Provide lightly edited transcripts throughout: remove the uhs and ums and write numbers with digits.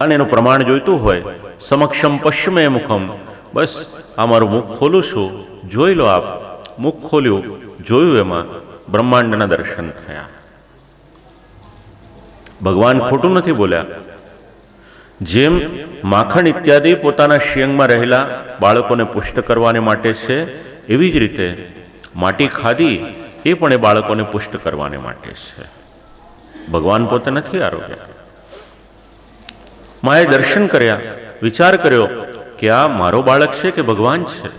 અને એનું પ્રમાણ જોઈતું હોય, સમક્ષમ પશ્ચિમે મુખમ, બસ આ મારું મુખ ખોલું છું, જોઈ લો આપ. મુખ ખોલ્યું, જોયું, એમાં બ્રહ્માંડના દર્શન થયા. ભગવાન ખોટું નથી બોલ્યા. જેમ માખણ ઇત્યાદિ પોતાના શિયંગમાં રહેલા બાળકોને પુષ્ટ કરવાને માટે છે, એવી જ રીતે માટી ખાધી એ પણ એ બાળકોને પુષ્ટ કરવાને માટે છે. ભગવાન પોતે નથી આરોગ્યા. માએ દર્શન કર્યા, વિચાર કર્યો કે આ મારો બાળક છે કે ભગવાન છે.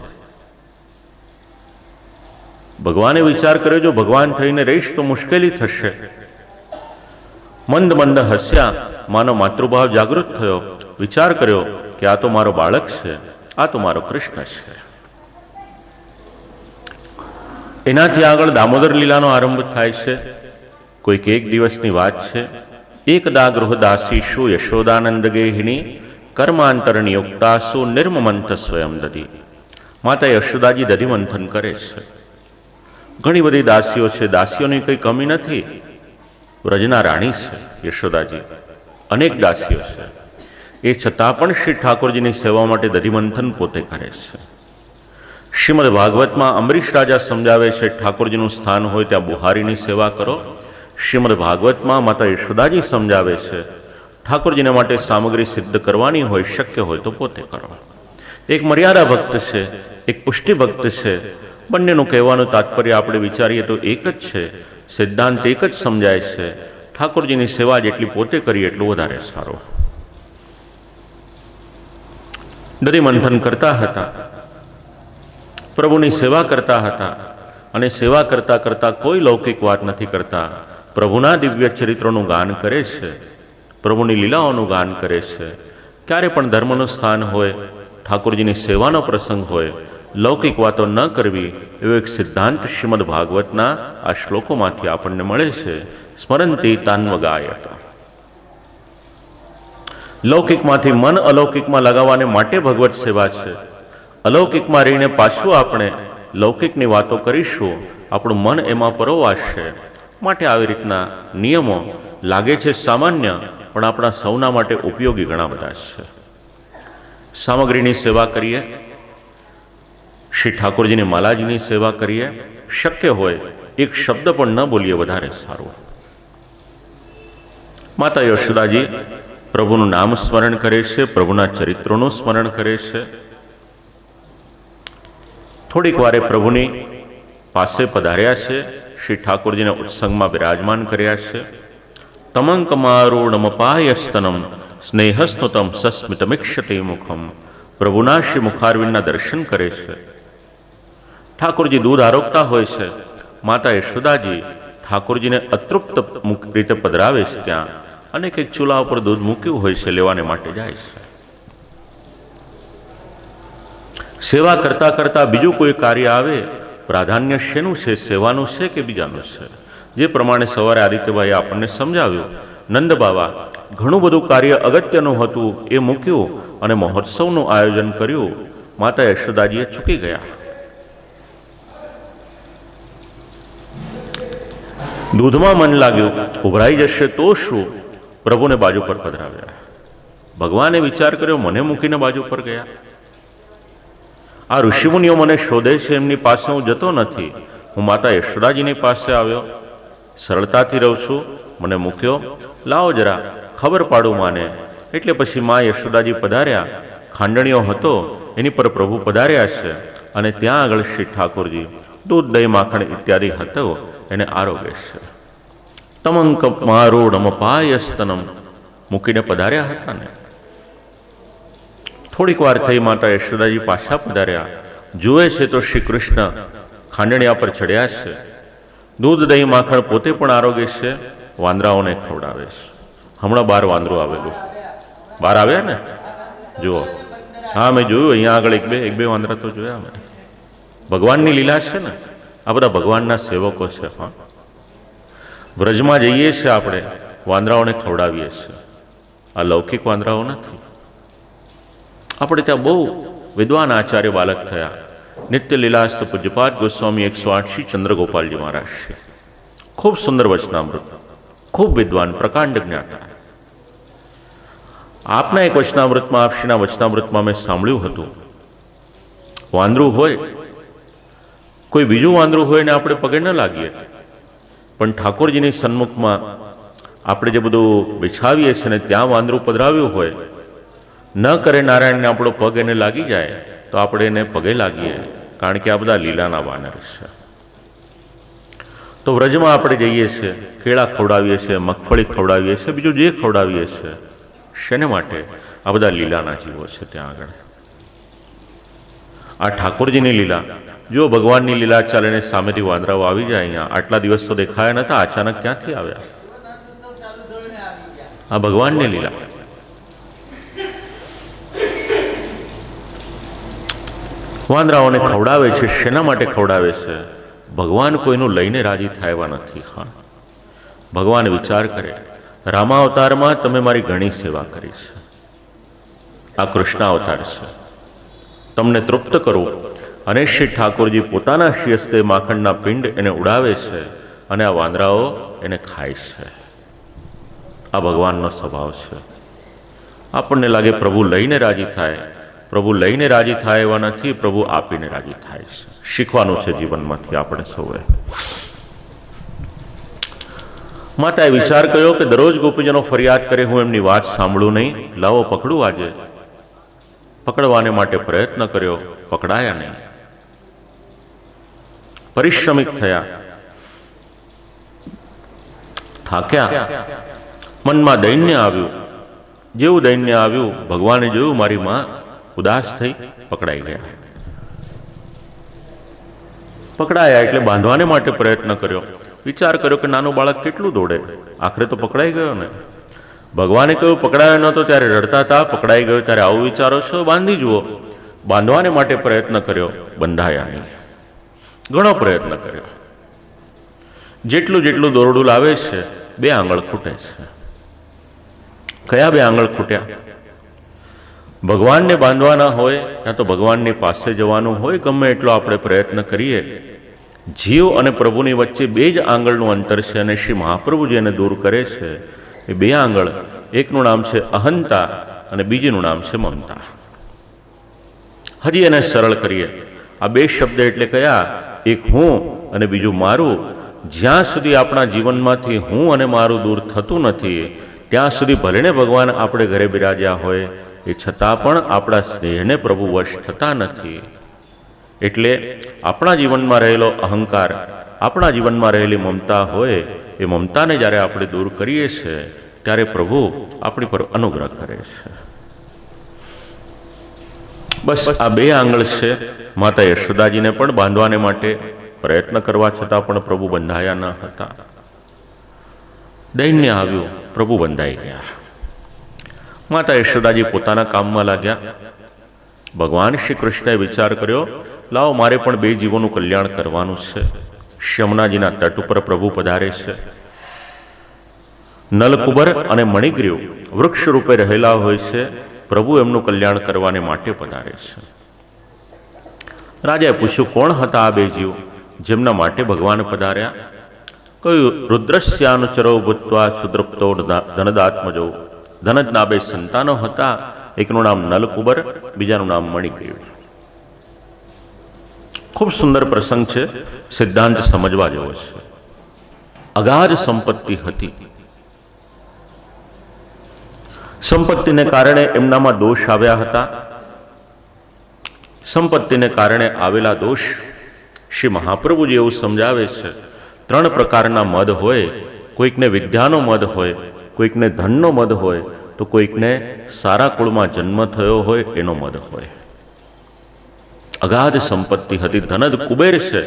ભગવાને વિચાર કર્યો, જો ભગવાન થઈને રહીશ તો મુશ્કેલી થશે. મંદ મંદ હસ્યા, માનો માતૃભાવ જાગૃત થયો. વિચાર કર્યો કે આ તો મારો બાળક છે, આ તો મારો કૃષ્ણ છે. એનાથી આગળ દામોદર લીલાનો આરંભ થાય છે. કોઈક એક દિવસની વાત છે. એકદા ગૃહદાસીશુ યશોદાનંદ ગેહિણી કર્માંતર નિયુક્તાસુ નિર્મમંથ સ્વયં દધી. માતા યશોદાજી દધી મંથન કરે છે. ઘણી બધી દાસીઓ છે, દાસીઓની કંઈ કમી નથી. વ્રજના રાણી છે યશોદાજી, અનેક દાસીઓ છે. એ છતાં પણ શ્રી ઠાકોરજીની સેવા માટે દધી મંથન પોતે કરે છે. શ્રીમદ ભાગવતમાં અમરીશ રાજા સમજાવે છે, ઠાકોરજીનું સ્થાન હોય ત્યાં બુહારીની સેવા કરો. શ્રીમદ ભાગવતમાં માતા યશોદાજી સમજાવે છે, ઠાકોરજીને માટે સામગ્રી સિદ્ધ કરવાની હોય, શક્ય હોય તો પોતે કરો. એક મર્યાદા ભક્ત છે, એક પુષ્ટિ ભક્ત છે. બંનેનું કહેવાનું તાત્પર્ય આપણે વિચારીએ તો એક જ છે, સિદ્ધાંત એક જ સમજાય છે. ઠાકોરજીની સેવા જેટલી પોતે કરીએ એટલું વધારે સારું. દધી મંથન કરતા હતા, પ્રભુની સેવા કરતા હતા, અને સેવા કરતા કરતા કોઈ લૌકિક વાત નથી કરતા. પ્રભુના દિવ્ય ચરિત્રોનું ગાન કરે છે, પ્રભુની લીલાઓનું ગાન કરે છે. ક્યારે પણ ધર્મનું સ્થાન હોય, ઠાકોરજીની સેવાનો પ્રસંગ હોય, લૌકિક વાતો ન કરવી, એવો એક સિદ્ધાંત શ્રીમદ ભાગવતના આ શ્લોકોમાંથી આપણને મળે છે. સ્મરંતી તાન્વગાયત. લૌકિકમાંથી મન અલૌકિકમાં લગાવવાને માટે ભગવત સેવા છે. અલૌકિકમાં રહીને પાછું આપણે લૌકિકની વાતો કરીશું, આપણું મન એમાં પરોવાશે. માટે આવી રીતના નિયમો લાગે છે સામાન્ય, પણ આપણા સૌના માટે ઉપયોગી ઘણા બધા છે. સામગ્રીની સેવા કરીએ, શ્રી ઠાકોરજીની માલાજીની સેવા કરીએ. શક્ય હોય એક શબ્દ પણ ન બોલીએ, વધારે સારું. માતા યશોદાજી પ્રભુનું નામ સ્મરણ કરે છે, પ્રભુના ચરિત્રોનું સ્મરણ કરે છે. થોડીક વારે પ્રભુની પાસે પધાર્યા છે, શ્રી ઠાકોરજીને ઉત્સંગમાં બિરાજમાન કર્યા છે. તમંકમારૂઢમપાયસ્તનમ સ્નેહસ્તુતમ સસ્મિતમિક્ષતે મુખમ. પ્રભુના શ્રી મુખારવિંદના દર્શન કરે છે. ઠાકોરજી દૂધ આરોગતા હોય છે. માતા યશોદાજી ઠાકોરજીને અતૃપ્ત રીતે પધરાવે છે. ત્યાં અને કંઈક ચૂલા ઉપર દૂધ મૂક્યું હોય છે, લેવાને માટે જાય છે. સેવા કરતા કરતા બીજું કોઈ કાર્ય આવે, પ્રાધાન્ય શેનું છે, સેવાનું છે કે બીજાનું છે? જે પ્રમાણે સવારે આદિત્યભાઈએ આપણને સમજાવ્યું, નંદ બાવા ઘણું બધું કાર્ય અગત્યનું હતું એ મૂક્યું અને મહોત્સવનું આયોજન કર્યું. માતા યશોદાજીએ ચૂકી ગયા. દૂધમાં મન લાગ્યું, ઉભરાઈ જશે તો શું? પ્રભુને બાજુ પર પધરાવ્યા. ભગવાને વિચાર કર્યો, મને મૂકીને બાજુ પર ગયા. આ ઋષિમુનિઓ મને શોધે છે, એમની પાસે હું જતો નથી. હું માતા યશોદાજીની પાસે આવ્યો, સરળતાથી રહું છું, મને મૂક્યો. લાવો જરા ખબર પાડું માને. એટલે પછી મા યશોદાજી પધાર્યા. ખાંડણીઓ હતો એની પર પ્રભુ પધાર્યા છે, અને ત્યાં આગળ શ્રી ઠાકોરજી દૂધ દહીં માખણ ઇત્યાદિ હતો એને આરોગે છે. તમંકમારૂઢમપાયસ્તનમ મૂકીને પધાર્યા હતા ને. થોડીક વાર થઈ, માતા યશોદાજી પાછા પધાર્યા. જુએ છે તો શ્રી કૃષ્ણ ખાંડણિયા પર ચડ્યા છે. દૂધ દહીં માખણ પોતે પણ આરોગે છે, વાંદરાઓને ખવડાવે છે. હમણાં 12 વાંદરું આવેલું, 12 આવ્યા ને, જુઓ. હા, મેં જોયું અહીંયા આગળ એક બે વાંદરા તો જોયા મેં. ભગવાનની લીલા છે ને, આ બધા ભગવાનના સેવકો છે. હા, વ્રજમાં જઈએ છીએ આપણે, વાંદરાઓને ખવડાવીએ છીએ. આ લૌકિક વાંદરાઓ નથી. આપણે ત્યાં બહુ વિદ્વાન આચાર્ય બાલક થયા. નિત્ય લીલાસ્ત પૂજ્યપાદ ગોસ્વામી 108 શ્રી ચંદ્રગોપાલજી મહારાજ છે. ખૂબ સુંદર વચનામૃત, ખૂબ વિદ્વાન, પ્રકાંડ જ્ઞાતા. આપના એક વચનામૃતમાં, આપશ્રીના વચનામૃતમાં મેં સાંભળ્યું હતું, વાંદરું હોય, કોઈ બીજું વાંદરું હોય ને આપણે પગે ન લાગીએ, પણ ઠાકોરજીની સન્મુખમાં આપણે જે બધું બિછાવીએ છીએ ને ત્યાં વાંદરું પધરાવ્યું હોય, ન કરે નારાયણને આપણો પગ એને લાગી જાય તો આપણે એને પગે લાગીએ, કારણ કે આ બધા લીલાના વાનર છે. તો વ્રજમાં આપણે જઈએ છીએ, કેળા ખવડાવીએ છીએ, મગફળી ખવડાવીએ છીએ, બીજું જે ખવડાવીએ છીએ, શેને માટે? આ બધા લીલાના જીવો છે. ત્યાં આગળ આ ઠાકોરજીની લીલા, જો ભગવાનની લીલા ચાલે ને સામેથી વાંદરાઓ આવી જાય અહીંયા. આટલા દિવસ તો દેખાયા નતા, અચાનક ક્યાંથી આવ્યા? આ ભગવાનની લીલા. વાંદરાઓને ખવડાવે છે, શેના માટે ખવડાવે છે? ભગવાન કોઈનું લઈને રાજી થાય એવા નથી. હા, ભગવાન વિચાર કરે, રામાવતારમાં તમે મારી ઘણી સેવા કરી છે, આ કૃષ્ણ અવતાર છે, તમને તૃપ્ત કરવું. અને શ્રી ઠાકોરજી પોતાના શિયસ્તે માખણના પિંડ એને ઉડાવે છે અને આ વાંદરાઓ એને ખાય છે. આ ભગવાનનો સ્વભાવ છે. આપણને લાગે પ્રભુ લઈને રાજી થાય, પ્રભુ લઈને રાજી થાય એવા નથી, પ્રભુ આપીને રાજી થાય છે. શીખવાનું છે જીવનમાંથી આપણે સૌએ. માતાએ વિચાર કર્યો કે દરરોજ ગોપીજનો ફરિયાદ કરે, હું એમની વાત સાંભળું નહીં, લાવો પકડું. આજે પકડવાને માટે પ્રયત્ન કર્યો, પકડાયા નહીં. પરિશ્રમિક થયા, થાક્યા, મનમાં દૈન્ય આવ્યું. જેવું દૈન્ય આવ્યું, ભગવાને જોયું મારી માં ઉદાસ થઈ, પકડાઈ ગયા. પકડાયા એટલે બાંધવાને માટે પ્રયત્ન કર્યો. વિચાર કર્યો કે નાનું બાળક કેટલું દોડે, આખરે તો પકડાઈ ગયો ને. ભગવાને કહ્યું પકડાયો નહોતો ત્યારે રડતા હતા, પકડાઈ ગયો ત્યારે આવું વિચારો છો, બાંધી જુઓ. બાંધવાને માટે પ્રયત્ન કર્યો, બંધાયા નહીં. ઘણો પ્રયત્ન કર્યો. જેટલું જેટલું દોરડું લાવે છે, 2 આંગળ ખૂટે છે. કયા 2 આંગળ ખૂટ્યા? ભગવાનને બાંધવાના હોય યા તો ભગવાનની પાસે જવાનું હોય, ગમે એટલો આપણે પ્રયત્ન કરીએ, જીવ અને પ્રભુની વચ્ચે 2 જ આંગળનું અંતર છે. અને શ્રી મહાપ્રભુજી એને દૂર કરે છે. એ 2 આંગળ, એકનું નામ છે અહંતા અને બીજીનું નામ છે મમતા. હજી એને સરળ કરીએ. આ 2 શબ્દ એટલે કયા? એક હું અને બીજું મારું. જ્યાં સુધી આપણા જીવનમાંથી હું અને મારું દૂર થતું નથી, ત્યાં સુધી ભલેને ભગવાન આપણે ઘરે બિરાજ્યા હોય, એ છતાં પણ આપણા સ્નેહને પ્રભુ વશ થતા નથી. એટલે આપણા જીવનમાં રહેલો અહંકાર, આપણા જીવનમાં રહેલી મમતા હોય, એ મમતાને જ્યારે આપણે દૂર કરીએ છીએ ત્યારે પ્રભુ આપણી પર અનુગ્રહ કરે છે. બસ આ 2 આંગળ છે. માતા યશોદાજીને પણ બાંધવાને માટે પ્રયત્ન કરવા છતાં પણ પ્રભુ બંધાયા ન હતા. દૈન્ય આવ્યું, પ્રભુ બંધાઈ ગયા. માતા યશોદાજી પોતાના કામમાં લાગ્યા. ભગવાન શ્રી કૃષ્ણએ વિચાર કર્યો, લાવો મારે પણ 2 જીવોનું કલ્યાણ કરવાનું છે. યમુનાજીના તટ ઉપર પ્રભુ પધારે છે. નલકુબર અને મણિગ્રીવ વૃક્ષ રૂપે રહેલા હોય છે. પ્રભુ એમનું કલ્યાણ કરવાને માટે પધારે છે. રાજાએ પૂછ્યું, કોણ હતા આ 2 જીવ જેમના માટે ભગવાન પધાર્યા? કહ્યું, રુદ્રસ્યાનુચરો ભૂત્વા સુદ્રપ્તો ધનદાત્મજો. ધનજના 2 સંતાનો હતા. એકનું નામ નલકુબર, બીજાનું નામ મણિગ્રીવ. ખૂબ સુંદર પ્રસંગ છે, સિદ્ધાંત સમજવા જેવો છે. અગાધ સંપત્તિ હતી. સંપત્તિને કારણે એમનામાં દોષ આવ્યા હતા. સંપત્તિને કારણે આવેલા દોષ શ્રી મહાપ્રભુજી એવું સમજાવે છે. 3 પ્રકારના મદ હોય. કોઈકને વિદ્યાનો મદ હોય, કોઈકને ધનનો મદ હોય, તો કોઈકને સારા કુળમાં જન્મ થયો હોય એનો મદ હોય. અગાધ સંપત્તિ હતી. ધનદ કુબેર છે.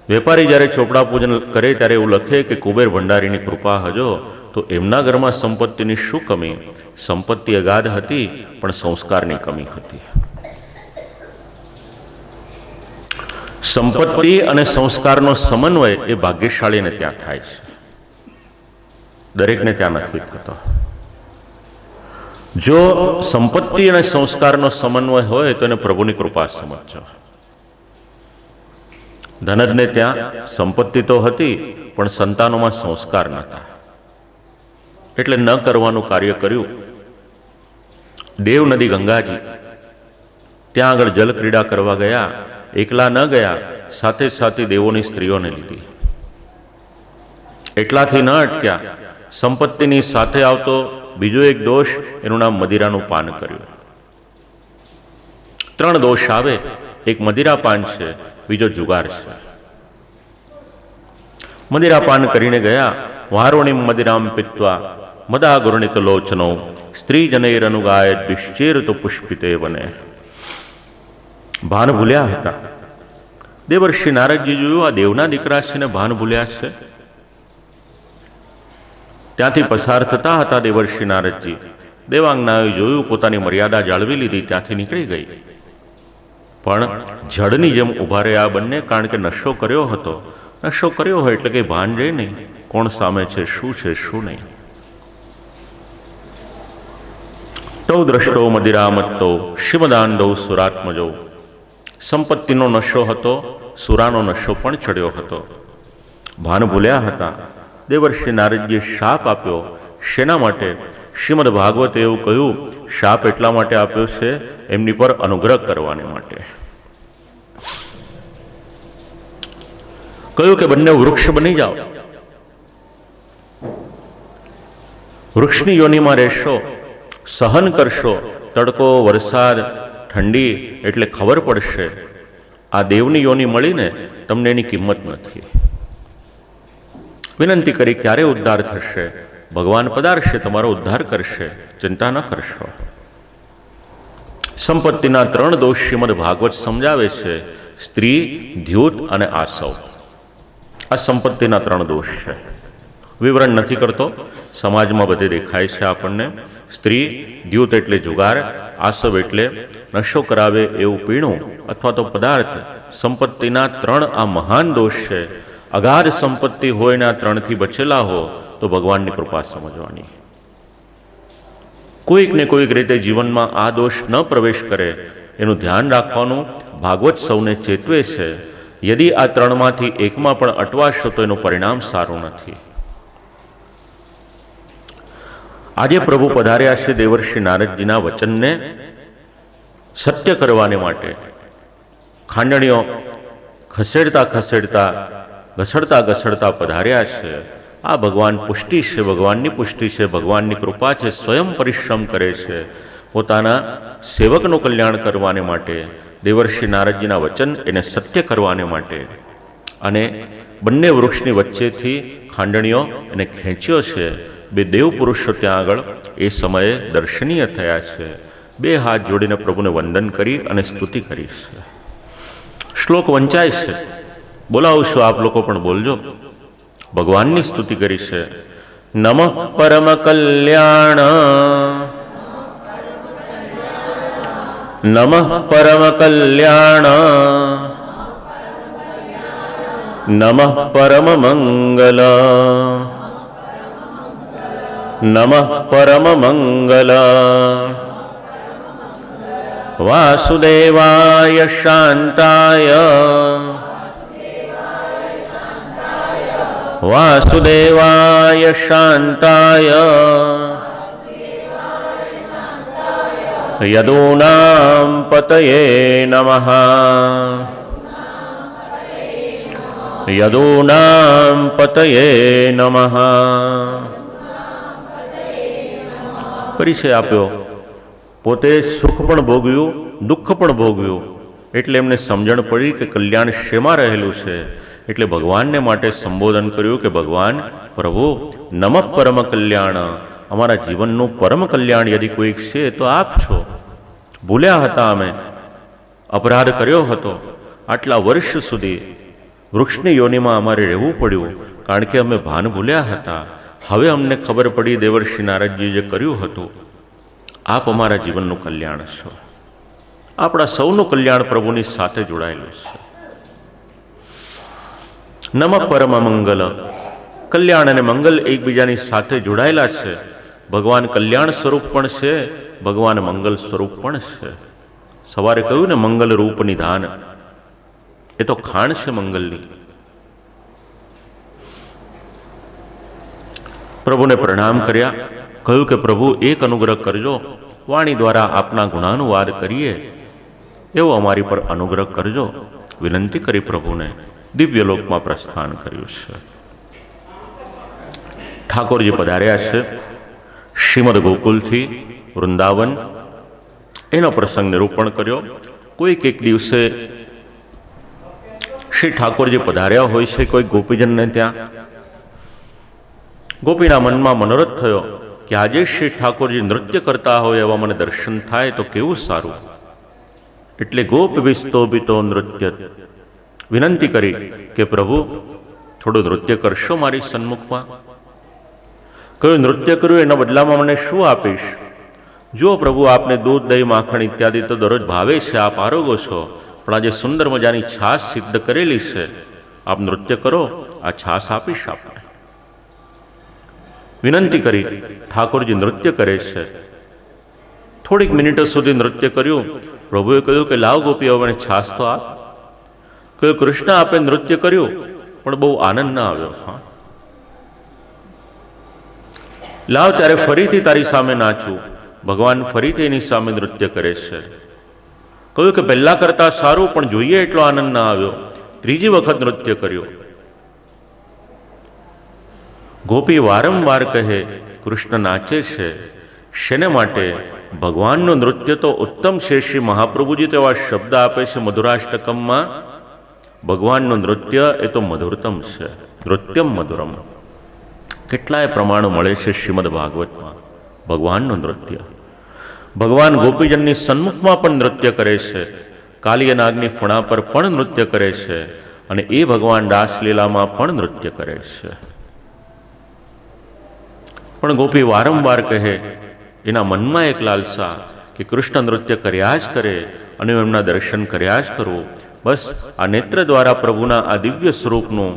વેપારી જ્યારે ચોપડા પૂજન કરે ત્યારે એવું લખે કે કુબેર ભંડારીની કૃપા હજો. તો એમના ઘરમાં સંપત્તિની શું કમી? સંપત્તિ અગાધ હતી, પણ સંસ્કારની કમી હતી. સંપત્તિ અને સંસ્કારનો સમન્વય એ ભાગ્યશાળીને ત્યાં થાય છે, દરેકને ત્યાં નથી થતો. જો સંપત્તિ અને સંસ્કારનો સમન્વય હોય તો એને પ્રભુની કૃપા સમજજો. ધનજને ત્યાં સંપત્તિ તો હતી, પણ સંતાનોમાં સંસ્કાર નહોતા, એટલે ન કરવાનું કાર્ય કર્યું. દેવ નદી ગંગાજી, ત્યાં આગળ જલ ક્રીડા કરવા ગયા. એકલા ન ગયા, સાથે સાથે દેવોની સ્ત્રીઓને લીધી. એટલાથી ન અટક્યા, સંપત્તિની સાથે આવતો બીજો એક દોષ, એનું નામ મદિરાનું પાન કર્યું. 3 દોષ આવે. એક મદિરાપાન છે, બીજો જુગાર છે. મદિરાપાન કરીને ગયા. વારુણીમ મદિરામ પીત્વા મદા ગુરુણિત લોચનો સ્ત્રી જનૈરનુગાય દુશ્ચેર તો પુષ્પિતે વને. ભાન ભૂલ્યા હતા. દેવર્ષિ નારદજી જોયું આ દેવના દીકરા છે ને ભાન ભૂલ્યા છે. ત્યાંથી પસાર થતા હતા દેવર્ષિ નારદજી. દેવાંગનાએ જોયું, પોતાની મર્યાદા જાળવી લીધી, ત્યાંથી નીકળી ગઈ. પણ જળની જેમ ઉભા રહ્યા બંને, કારણ કે નશો કર્યો હતો. નશો કર્યો હોય એટલે કંઈ ભાન રહે નહીં, કોણ સામે છે, શું નહીં. તૌ દ્રષ્ટો મદિરામત્તો શિવદાંડો સુરાત્મજો. સંપત્તિનો નશો હતો, સુરાનો નશો પણ ચડ્યો હતો. ભાન ભૂલ્યા હતા. દેવર્ષિ નારદજીએ શાપ આપ્યો. શેના માટે? શ્રીમદ ભાગવતે એવું કહ્યું, શાપ એટલા માટે આપ્યો છે એમની પર અનુગ્રહ કરવાને માટે. કહ્યું કે બંને વૃક્ષ બની જાઓ, વૃક્ષની યોનિમાં રહેશો, સહન કરશો. તડકો, વરસાદ, ઠંડી એટલે ખબર પડશે આ દેવની યોની મળીને તમને એની કિંમત નથી. વિનંતી કરી, ક્યારે ઉદ્ધાર થશે? ભગવાન પધારશે, તમારો ઉદ્ધાર કરશે, ચિંતા ન કરશો. સંપત્તિના 3 દોષ શ્રીમદ ભાગવત સમજાવે છે. સ્ત્રી, દ્યુત અને આસવ. આ સંપત્તિના 3 દોષ છે. વિવરણ નથી કરતો, સમાજમાં બધે દેખાય છે આપણને. સ્ત્રી, દ્યુત એટલે જુગાર, આસવ એટલે નશો કરાવે એવું પીણું અથવા તો પદાર્થ. સંપત્તિના 3 આ મહાન દોષ છે. અગાધ સંપત્તિ હોય ને આ 3થી બચેલા હો તો ભગવાનની કૃપા સમજવાની. કોઈક ને કોઈક રીતે જીવનમાં આ દોષ ન પ્રવેશ કરે એનું ધ્યાન રાખવાનું ભાગવત સૌને ચેતવે છે. યદિ આ 3માંથી એકમાં પણ અટવાશો તો એનું પરિણામ સારું નથી. આજે પ્રભુ પધાર્યા છે દેવર્ષિ નારદજીના વચનને સત્ય કરવાને માટે. ખાંડણીઓ ઘસડતા પધાર્યા છે. આ ભગવાન પુષ્ટિ છે, ભગવાનની પુષ્ટિ છે, ભગવાનની કૃપા છે. સ્વયં પરિશ્રમ કરે છે પોતાના સેવકનું કલ્યાણ કરવાને માટે. દેવર્ષિ નારદજીના વચન એને સત્ય કરવાને માટે. અને બંને વૃક્ષની વચ્ચેથી ખાંડણીઓ એને ખેંચ્યો છે. 2 દેવ પુરુષો ત્યાં આગળ એ સમયે દર્શનીય થયા છે. 2 હાથ જોડીને પ્રભુને વંદન કરી અને સ્તુતિ કરી છે. શ્લોક વંચાય છે, બોલાવશું, આપ લોકો પણ બોલજો. ભગવાનની સ્તુતિ કરી છે. નમઃ પરમ કલ્યાણ, નમઃ પરમ કલ્યાણ, નમઃ પરમ મંગલ, નમઃ પરમ મંગલ. વાસુદેવાય શાંતાય, વાસુદેવાય શાંતાય, યદૂનાં પતયે નમઃ, યદૂનાં પતયે નમઃ. પરિચય આપ્યો. પોતે સુખ પણ ભોગવ્યું, દુઃખ પણ ભોગવ્યું. એટલે એમને સમજણ પડી કે કલ્યાણ શેમાં રહેલું છે. એટલે ભગવાનને માટે સંબોધન કર્યું કે ભગવાન પ્રભુ નમઃ પરમ કલ્યાણ, અમારા જીવનનું પરમ કલ્યાણ યદિ કોઈક છે તો આપ છો. ભૂલ્યા હતા, અમે અપરાધ કર્યો હતો. આટલા વર્ષ સુધી વૃક્ષની યોનિમાં અમારે રહેવું પડ્યું, કારણ કે અમે ભાન ભૂલ્યા હતા. હવે અમને ખબર પડી દેવર્ષિ નારદજી જે કર્યું હતું. આપ અમારા જીવનનું કલ્યાણ છો. આપણા સૌનું કલ્યાણ પ્રભુની સાથે જોડાયેલું છે. નમઃ પરમ મંગલ. કલ્યાણ અને મંગલ એકબીજાની સાથે જોડાયેલા છે. ભગવાન કલ્યાણ સ્વરૂપ પણ છે, ભગવાન મંગલ સ્વરૂપ પણ છે. સવારે કહ્યું ને મંગલ રૂપ નિધાન, એ તો ખાણ છે મંગલની. પ્રભુને પ્રણામ કર્યા. કહ્યું કે પ્રભુ એક અનુગ્રહ કરજો, વાણી દ્વારા આપના ગુણાનુવાદ કરીએ એવો અમારી પર અનુગ્રહ કરજો વિનંતી કરી પ્રભુને દિવ્યલોકમાં પ્રસ્થાન કર્યું છે. ઠાકોરજી પધાર્યા છે શ્રીમદ ગોકુલથી વૃંદાવન. એનો પ્રસંગ નિરૂપણ કર્યો. કોઈક એક દિવસે શ્રી ઠાકોરજી પધાર્યા હોય છે કોઈ ગોપીજનને ત્યાં. ગોપીના મનમાં મનોરથ થયો કે આજે શ્રી ઠાકોરજી નૃત્ય કરતા હોય એવા મને દર્શન થાય તો કેવું સારું. એટલે ગોપ વિસ્તોપિતો નૃત્ય વિનંતી કરી કે પ્રભુ થોડું નૃત્ય કરશો મારી સન્મુખમાં. કયું નૃત્ય કર્યું એના બદલામાં મને શું આપીશ? જો પ્રભુ આપને દૂધ દહીં માખણ ઇત્યાદિ તો દરરોજ ભાવે છે, આપ આરોગો છો, પણ આજે સુંદર મજાની છાશ સિદ્ધ કરેલી છે, આપ નૃત્ય કરો, આ છાશ આપીશ આપને. વિનંતી કરી ઠાકોરજી નૃત્ય કરે છે. થોડીક મિનિટો સુધી નૃત્ય કર્યું. પ્રભુએ કહ્યું કે લાવ ગોપી હવે મને છાશ તો આપ. કહ્યું કૃષ્ણ આપે નૃત્ય કર્યું પણ બહુ આનંદ ના આવ્યો. હા લાવ ત્યારે ફરીથી તારી સામે નાચું. ભગવાન ફરીથી એની સામે નૃત્ય કરે છે. કહ્યું કે પહેલા કરતા સારું પણ જોઈએ એટલો આનંદ ના આવ્યો. ત્રીજી વખત નૃત્ય કર્યું. ગોપી વારંવાર કહે કૃષ્ણ નાચે છે શેને માટે? ભગવાનનું નૃત્ય તો ઉત્તમ છે. શ્રી મહાપ્રભુજી તો એવા શબ્દ આપે છે મધુરાષ્ટકમમાં, ભગવાનનું નૃત્ય એ તો મધુરતમ છે, નૃત્યમ મધુરમ. કેટલાય પ્રમાણો મળે છે શ્રીમદ ભાગવતમાં ભગવાનનું નૃત્ય. ભગવાન ગોપીજનની સન્મુખમાં પણ નૃત્ય કરે છે, કાલિય નાગની ફણા પર પણ નૃત્ય કરે છે, અને એ ભગવાન રાસલીલામાં પણ નૃત્ય કરે છે. પણ ગોપી વારંવાર કહે, એના મનમાં એક લાલસા કે કૃષ્ણ નૃત્ય કર્યા જ કરે અને એમના દર્શન કર્યા જ કરું. બસ આ નેત્ર દ્વારા પ્રભુના આ દિવ્ય સ્વરૂપનું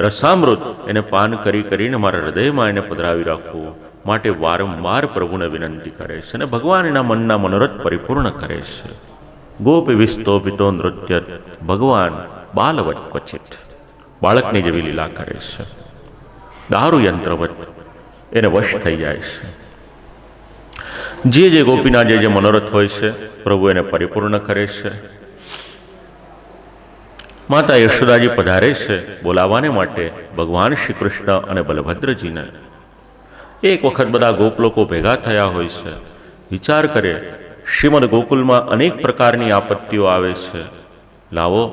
રસામૃત એને પાન કરી કરીને મારા હૃદયમાં એને પધરાવી રાખવું માટે વારંવાર પ્રભુને વિનંતી કરે છે. અને ભગવાન એના મનના મનોરથ પરિપૂર્ણ કરે છે. ગોપી વિસ્તોપિતો નૃત્ય. ભગવાન બાલવત ક્વચિત, બાળકની જેવી લીલા કરે છે. દારૂ યંત્રવત એને વશ થઈ જાય છે. જે ગોપીના જે મનોરથ હોય છે પ્રભુ એને પરિપૂર્ણ કરે છે. માતા યશોદાજી પધારે છે બોલાવાને માટે ભગવાન શ્રી કૃષ્ણ અને બલભદ્રજીને. એક વખત બધા ગોપલોકો ભેગા થયા હોય છે. વિચાર કરે શ્રીમદ ગોકુલમાં અનેક પ્રકારની આપત્તિઓ આવે છે. લાવો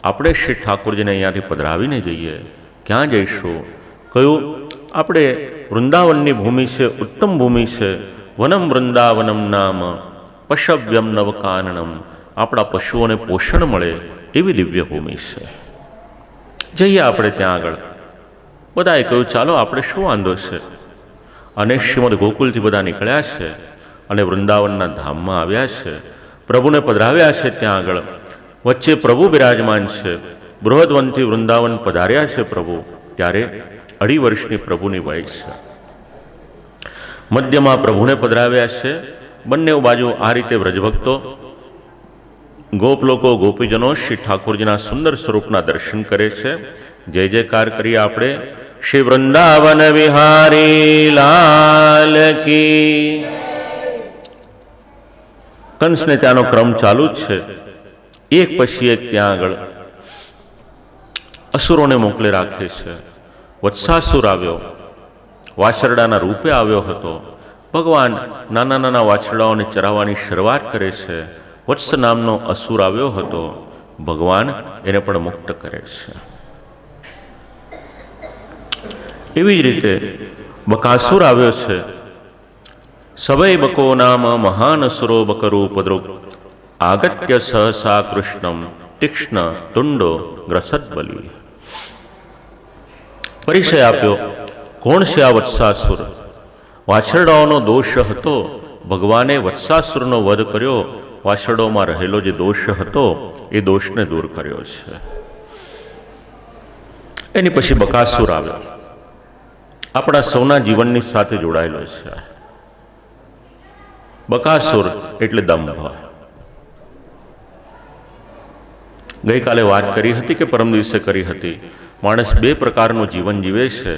આપણે શ્રી ઠાકોરજીને અહીંયાથી પધરાવીને જઈએ. ક્યાં જઈશું? કયું? આપણે વૃંદાવનની ભૂમિ છે, ઉત્તમ ભૂમિ છે. વનમ વૃંદાવનમ નામ પશવ્યમ નવકાનનમ. આપણા પશુઓને પોષણ મળે એવી દિવ્ય ભૂમિ છે. જઈએ આપણે ત્યાં આગળ. બધાએ કહ્યું ચાલો, આપણે શું વાંધો છે? અને શ્રીમદ ગોકુલથી બધા નીકળ્યા છે અને વૃંદાવનના ધામમાં આવ્યા છે. પ્રભુને પધરાવ્યા છે ત્યાં આગળ. વચ્ચે પ્રભુ બિરાજમાન છે. બૃહદવનથી વૃંદાવન પધાર્યા છે પ્રભુ. ત્યારે 2.5 વર્ષની પ્રભુની વય છે. મધ્યમાં પ્રભુને પધરાવ્યા છે. બંને બાજુ આ રીતે વ્રજભક્તો, ગોપલોકો, ગોપીજનો શ્રી ઠાકોરજીના સુંદર સ્વરૂપના દર્શન કરે છે. જય જયકાર કરીએ આપણે. શ્રી વૃંદાવન વિહારી લાલ કી. કંસને ત્યાંનો ક્રમ ચાલુ જ છે. એક પછી એક ત્યાં આગળ અસુરોને મોકલે રાખે છે. વત્સાસુર આવ્યો, વાછરડાના રૂપે આવ્યો હતો. ભગવાન નાના નાના વાછરડાઓને ચરાવવાની શરૂઆત કરે છે. વત્સ નામનો અસુર આવ્યો હતો. ભગવાન એને પણ મુક્ત કરે છે. એવી જ રીતે બકાસુર આવ્યો છે. સભય બકો નામ મહાન અસુરો બકરૂપદ્રુપ આગત્ય સહસા કૃષ્ણમ તીક્ષ્ણ તુંડો ગ્રસદબલી. પરિચય આપ્યો. કોણ છે આ વત્સાસુર? વાછરડાઓનો દોષ હતો. ભગવાને વત્સાસુરનો વધ કર્યો. વાછરડોમાં રહેલો જે દોષ હતો એ દોષને દૂર કર્યો છે. એની પછી બકાસુર આવ્યો. આપણા સૌના જીવનની સાથે જોડાયેલો છે. બકાસુર એટલે દંભ. ગઈકાલે વાત કરી હતી કે પરમ દિવસે કરી હતી. માણસ 2 પ્રકારનું જીવન જીવે છે.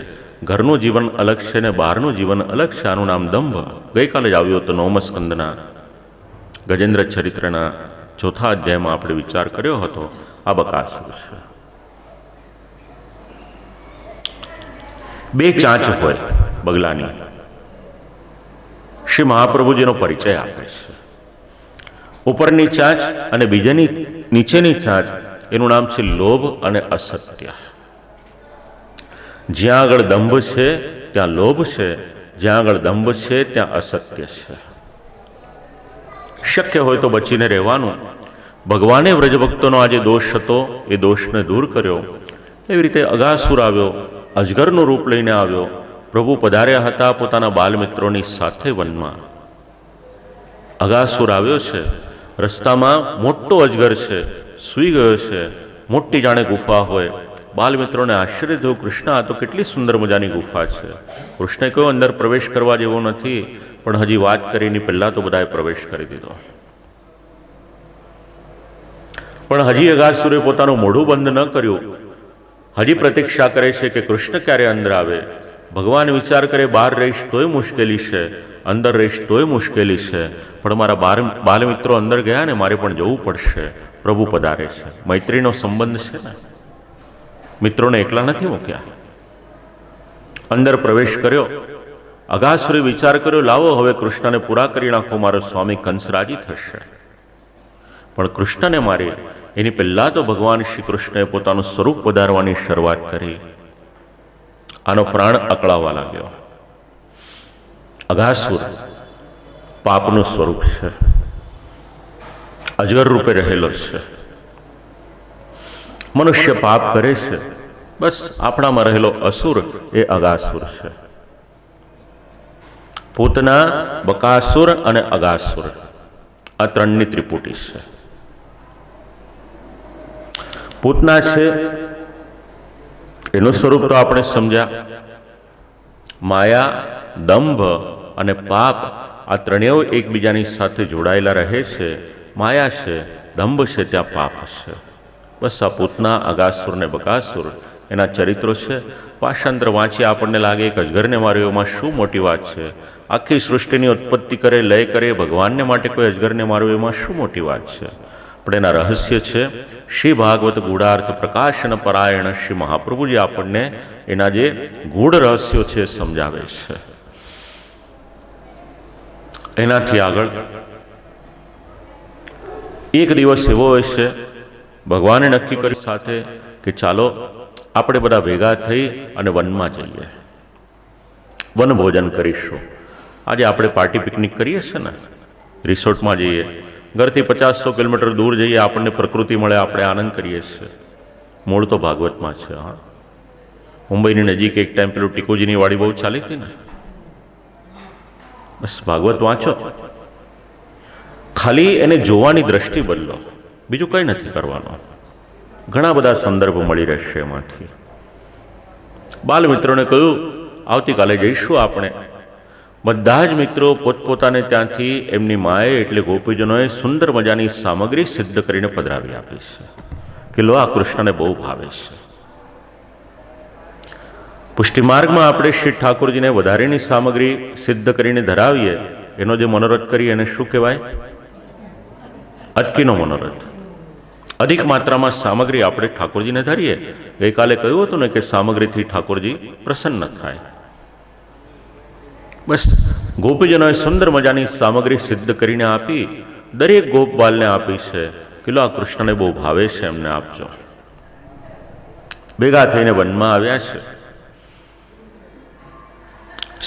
ઘરનું જીવન અલગ છે ને બહારનું જીવન અલગ છે. આનું નામ દંભ. ગઈકાલે જ આવ્યું હતું 9મા સ્કંદના ગજેન્દ્ર ચરિત્રના ચોથા અધ્યાયમાં આપણે વિચાર કર્યો હતો, આ બકાસુર છે. બે ચાંચ હોય બગલાની. શ્રી મહાપ્રભુજીનો પરિચય આપે છે. ઉપરની ચાંચ અને બીજાની નીચેની ચાંચ, એનું નામ છે લોભ અને અસત્ય. જ્યાં આગળ દંભ છે ત્યાં લોભ છે, જ્યાં આગળ દંભ છે ત્યાં અસત્ય છે. શક્ય હોય તો બચીને રહેવાનું. ભગવાને વ્રજભક્તોનો આ જે દોષ હતો એ દોષને દૂર કર્યો. એવી રીતે અગાસુર આવ્યો, અજગરનું રૂપ લઈને આવ્યો. પ્રભુ પધાર્યા હતા પોતાના બાલમિત્રોની સાથે વનમાં. અગાસુર આવ્યો છે, રસ્તામાં મોટો અજગર છે, સૂઈ ગયો છે, મોટી જાણે ગુફા હોય. બાલમિત્રોને આશ્ચર્ય થયું, કૃષ્ણ આ તો કેટલી સુંદર મજાની ગુફા છે. કૃષ્ણે કહ્યું અંદર પ્રવેશ કરવા જેવો નથી, પણ હજી વાત કરીને પહેલા તો બધાએ પ્રવેશ કરી દીધો. પણ હજી અગાસુરે પોતાનું મોઢું બંધ ન કર્યું. હજી પ્રતીક્ષા કરે છે કે કૃષ્ણ ક્યારે અંદર આવે. ભગવાન વિચાર કરે, બહાર રહીશ તોય મુશ્કેલી છે, અંદર રહીશ તોય મુશ્કેલી છે, પણ મારા બાલમિત્રો અંદર ગયા ને, મારે પણ જવું પડશે. પ્રભુ પધારે છે. મૈત્રીનો સંબંધ છે ને, મિત્રોને એકલા નથી મૂક્યા. અંદર પ્રવેશ કર્યો. અગાસુરે વિચાર કર્યો, લાવો હવે કૃષ્ણને પૂરા કરી નાખો, મારો સ્વામી કંસ રાજી થશે. પણ કૃષ્ણને મારી એની પહેલા તો ભગવાન શ્રી કૃષ્ણએ પોતાનું સ્વરૂપ વધારવાની શરૂઆત કરી. આનો પ્રાણ અકળાવવા લાગ્યો. અગાસુર પાપનું સ્વરૂપ છે, અજગર રૂપે રહેલો છે. મનુષ્ય પાપ કરે છે, બસ આપણામાં રહેલો અસુર એ અગાસુર છે. પૂતના, બકાસુર અને અગાસુર, આ ત્રણની ત્રિપુટી છે. પૂતના છે એનું સ્વરૂપ તો આપણે સમજ્યા. માયા, દંભ અને પાપ આ ત્રણેય એકબીજાની સાથે જોડાયેલા રહે છે. માયા છે, દંભ છે, ત્યાં પાપ છે. બસ આ પૂતના, અગાસુર ને બકાસુર એના ચરિત્રો છે. ભાષાંતર વાંચી આપણને લાગે કે અજગરને માર્યો, એમાં શું મોટી વાત છે? આખી સૃષ્ટિની ઉત્પત્તિ કરે, લય કરે, ભગવાનને માટે કોઈ અજગરને માર્યો, એમાં શું મોટી વાત છે? પણ એના રહસ્ય છે. શ્રી ભાગવત ગૂઢાર્થ પ્રકાશન પરાયણ શ્રી મહાપ્રભુજી આપણને એના જે ગૂઢ રહસ્યો છે સમજાવે છે. એનાથી આગળ એક દિવસ એવો હોય છે, ભગવાને નક્કી કર્યું સાથે કે ચાલો આપણે બધા ભેગા થઈ અને વનમાં જઈએ, વન ભોજન કરીશું. આજે આપણે પાર્ટી પિકનિક કરીએ છીએ ને, રિસોર્ટમાં જઈએ, ઘરથી 50-100 કિલોમીટર દૂર જઈએ, આપણને પ્રકૃતિ મળે, આપણે આનંદ કરીએ છીએ. મૂળ તો ભાગવતમાં છે. હા, મુંબઈની નજીક એક ટાઈમ પેલું ટીકોજીની વાડી બહુ ચાલી હતી ને. બસ ભાગવત વાંચો, ખાલી એને જોવાની દ્રષ્ટિ બદલો, બીજું કંઈ નથી કરવાનું. ઘણા બધા સંદર્ભ મળી રહેશે એમાંથી. બાલમિત્રોને કહ્યું આવતીકાલે જઈશું આપણે. બધા જ મિત્રો પોતપોતાને ત્યાંથી એમની માએ એટલે ગોપીજનોએ સુંદર મજાની સામગ્રી સિદ્ધ કરીને પધરાવી આપી છે કે લો, આ કૃષ્ણને બહુ ભાવે છે. પુષ્ટિમાર્ગમાં આપણે શ્રી ઠાકોરજીને વધારેની સામગ્રી સિદ્ધ કરીને ધરાવીએ, એનો જે મનોરથ કરીએ એને શું કહેવાય? અટકીનો મનોરથ. અધિક માત્રામાં સામગ્રી આપણે ઠાકોરજીને ધરીએ. ગઈકાલે કહ્યું હતું ને કે સામગ્રીથી ઠાકોરજી પ્રસન્ન થાય. બસ ગોપીજનોએ સુંદર મજાની સામગ્રી સિદ્ધ કરીને આપી, દરેક ગોપબાલને આપી છે કે લો, આ કૃષ્ણને બહુ ભાવે છે, એમને આપજો. ભેગા થઈને વનમાં આવ્યા છે.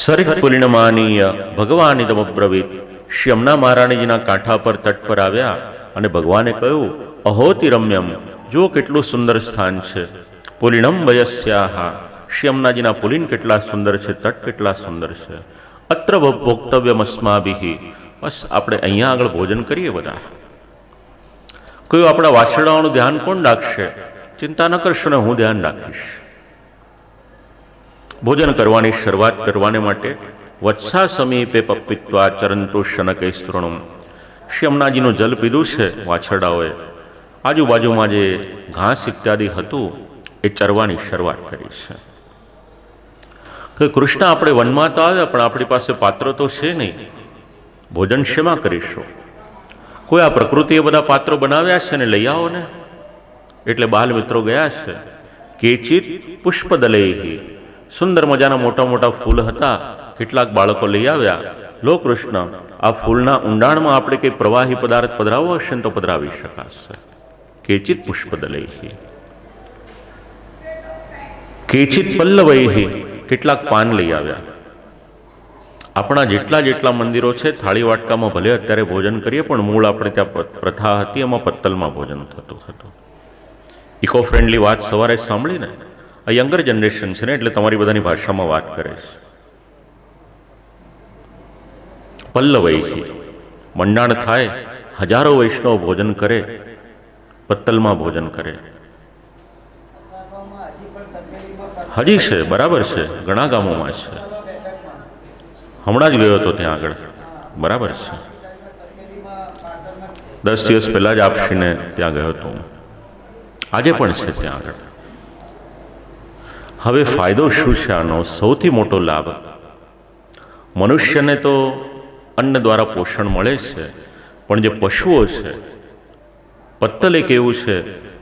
સરિત પુલિનમાનીય ભગવાનિદમબ્રવીત, શ્રી યમુના મહારાણીજીના કાંઠા પર તટ પર આવ્યા અને ભગવાને કહ્યું, અહોતિ રમ્યમ, જો કેટલું સુંદર સ્થાન છે. પુલિનમ વયસ્યાહા, શ્રી યમુનાજીના પુલિન કેટલા સુંદર છે, તટ કેટલા સુંદર છે. અત્ર ભોક્તવ્યમસ્માભિ, બસ આપણે અહીંયા આગળ ભોજન કરીએ બધા. કયું આપણા વાછરડાઓનું ધ્યાન કોણ રાખશે? ચિંતા ન કરશો ને, હું ધ્યાન રાખીશ. ભોજન કરવાની શરૂઆત કરવાને માટે વત્સા સમીપે પપ્પિત્વા ચરંતો શનકે સ્તૃણમ, શ્રી યમુનાજીનું જલ પીધું છે વાછરડાઓએ. આજુબાજુમાં જે ઘાસ ઇત્યાદિ હતું એ ચરવાની શરૂઆત કરી છે. કે કૃષ્ણ આપણે વનમાં તો આવ્યા, પણ આપણી પાસે પાત્ર તો છે નહીં, ભોજન શેમાં કરીશું? કોઈ આ પ્રકૃતિએ બધા પાત્રો બનાવ્યા છે ને લઈ આવો ને. એટલે બાલ મિત્રો ગયા છે. કેચિત પુષ્પદલૈહિ, સુંદર મજાના મોટા મોટા ફૂલ હતા, કેટલાક બાળકો લઈ આવ્યા. લો કૃષ્ણ, આ ફૂલના ઊંડાણમાં આપણે કંઈ પ્રવાહી પદાર્થ પધરાવવો હશે ને તો પધરાવી શકાશે. કેચિત પુષ્પદલૈહિ, કેચિત પલ્લવૈહિ, કેટલાક પાન લઈ આવ્યા. આપણા જેટલા મંદિરો છે થાળી વાટકામાં ભલે અત્યારે ભોજન કરીએ, પણ મૂળ આપણે ત્યાં પ્રથા હતી એમાં પત્તલમાં ભોજન થતું હતું. ઇકો ફ્રેન્ડલી વાત સવારે સાંભળીને, આ યંગર જનરેશન છે ને એટલે તમારી બધાની ભાષામાં વાત કરે છે. પલ્લવૈહિ, મંડાણ થાય, હજારો વૈષ્ણવ ભોજન કરે, પત્તલમાં ભોજન કરે. હજી છે, બરાબર છે, ઘણા ગામોમાં છે. હમણાં જ ગયો હતો ત્યાં આગળ, બરાબર છે. 10 દિવસ પહેલા જ આપશીને ત્યાં ગયો હતો. આજે પણ છે ત્યાં આગળ. હવે ફાયદો શું છે આનો? સૌથી મોટો લાભ, મનુષ્યને તો અન્ન દ્વારા પોષણ મળે છે, પણ જે પશુઓ છે, પત્તલ એક એવું છે,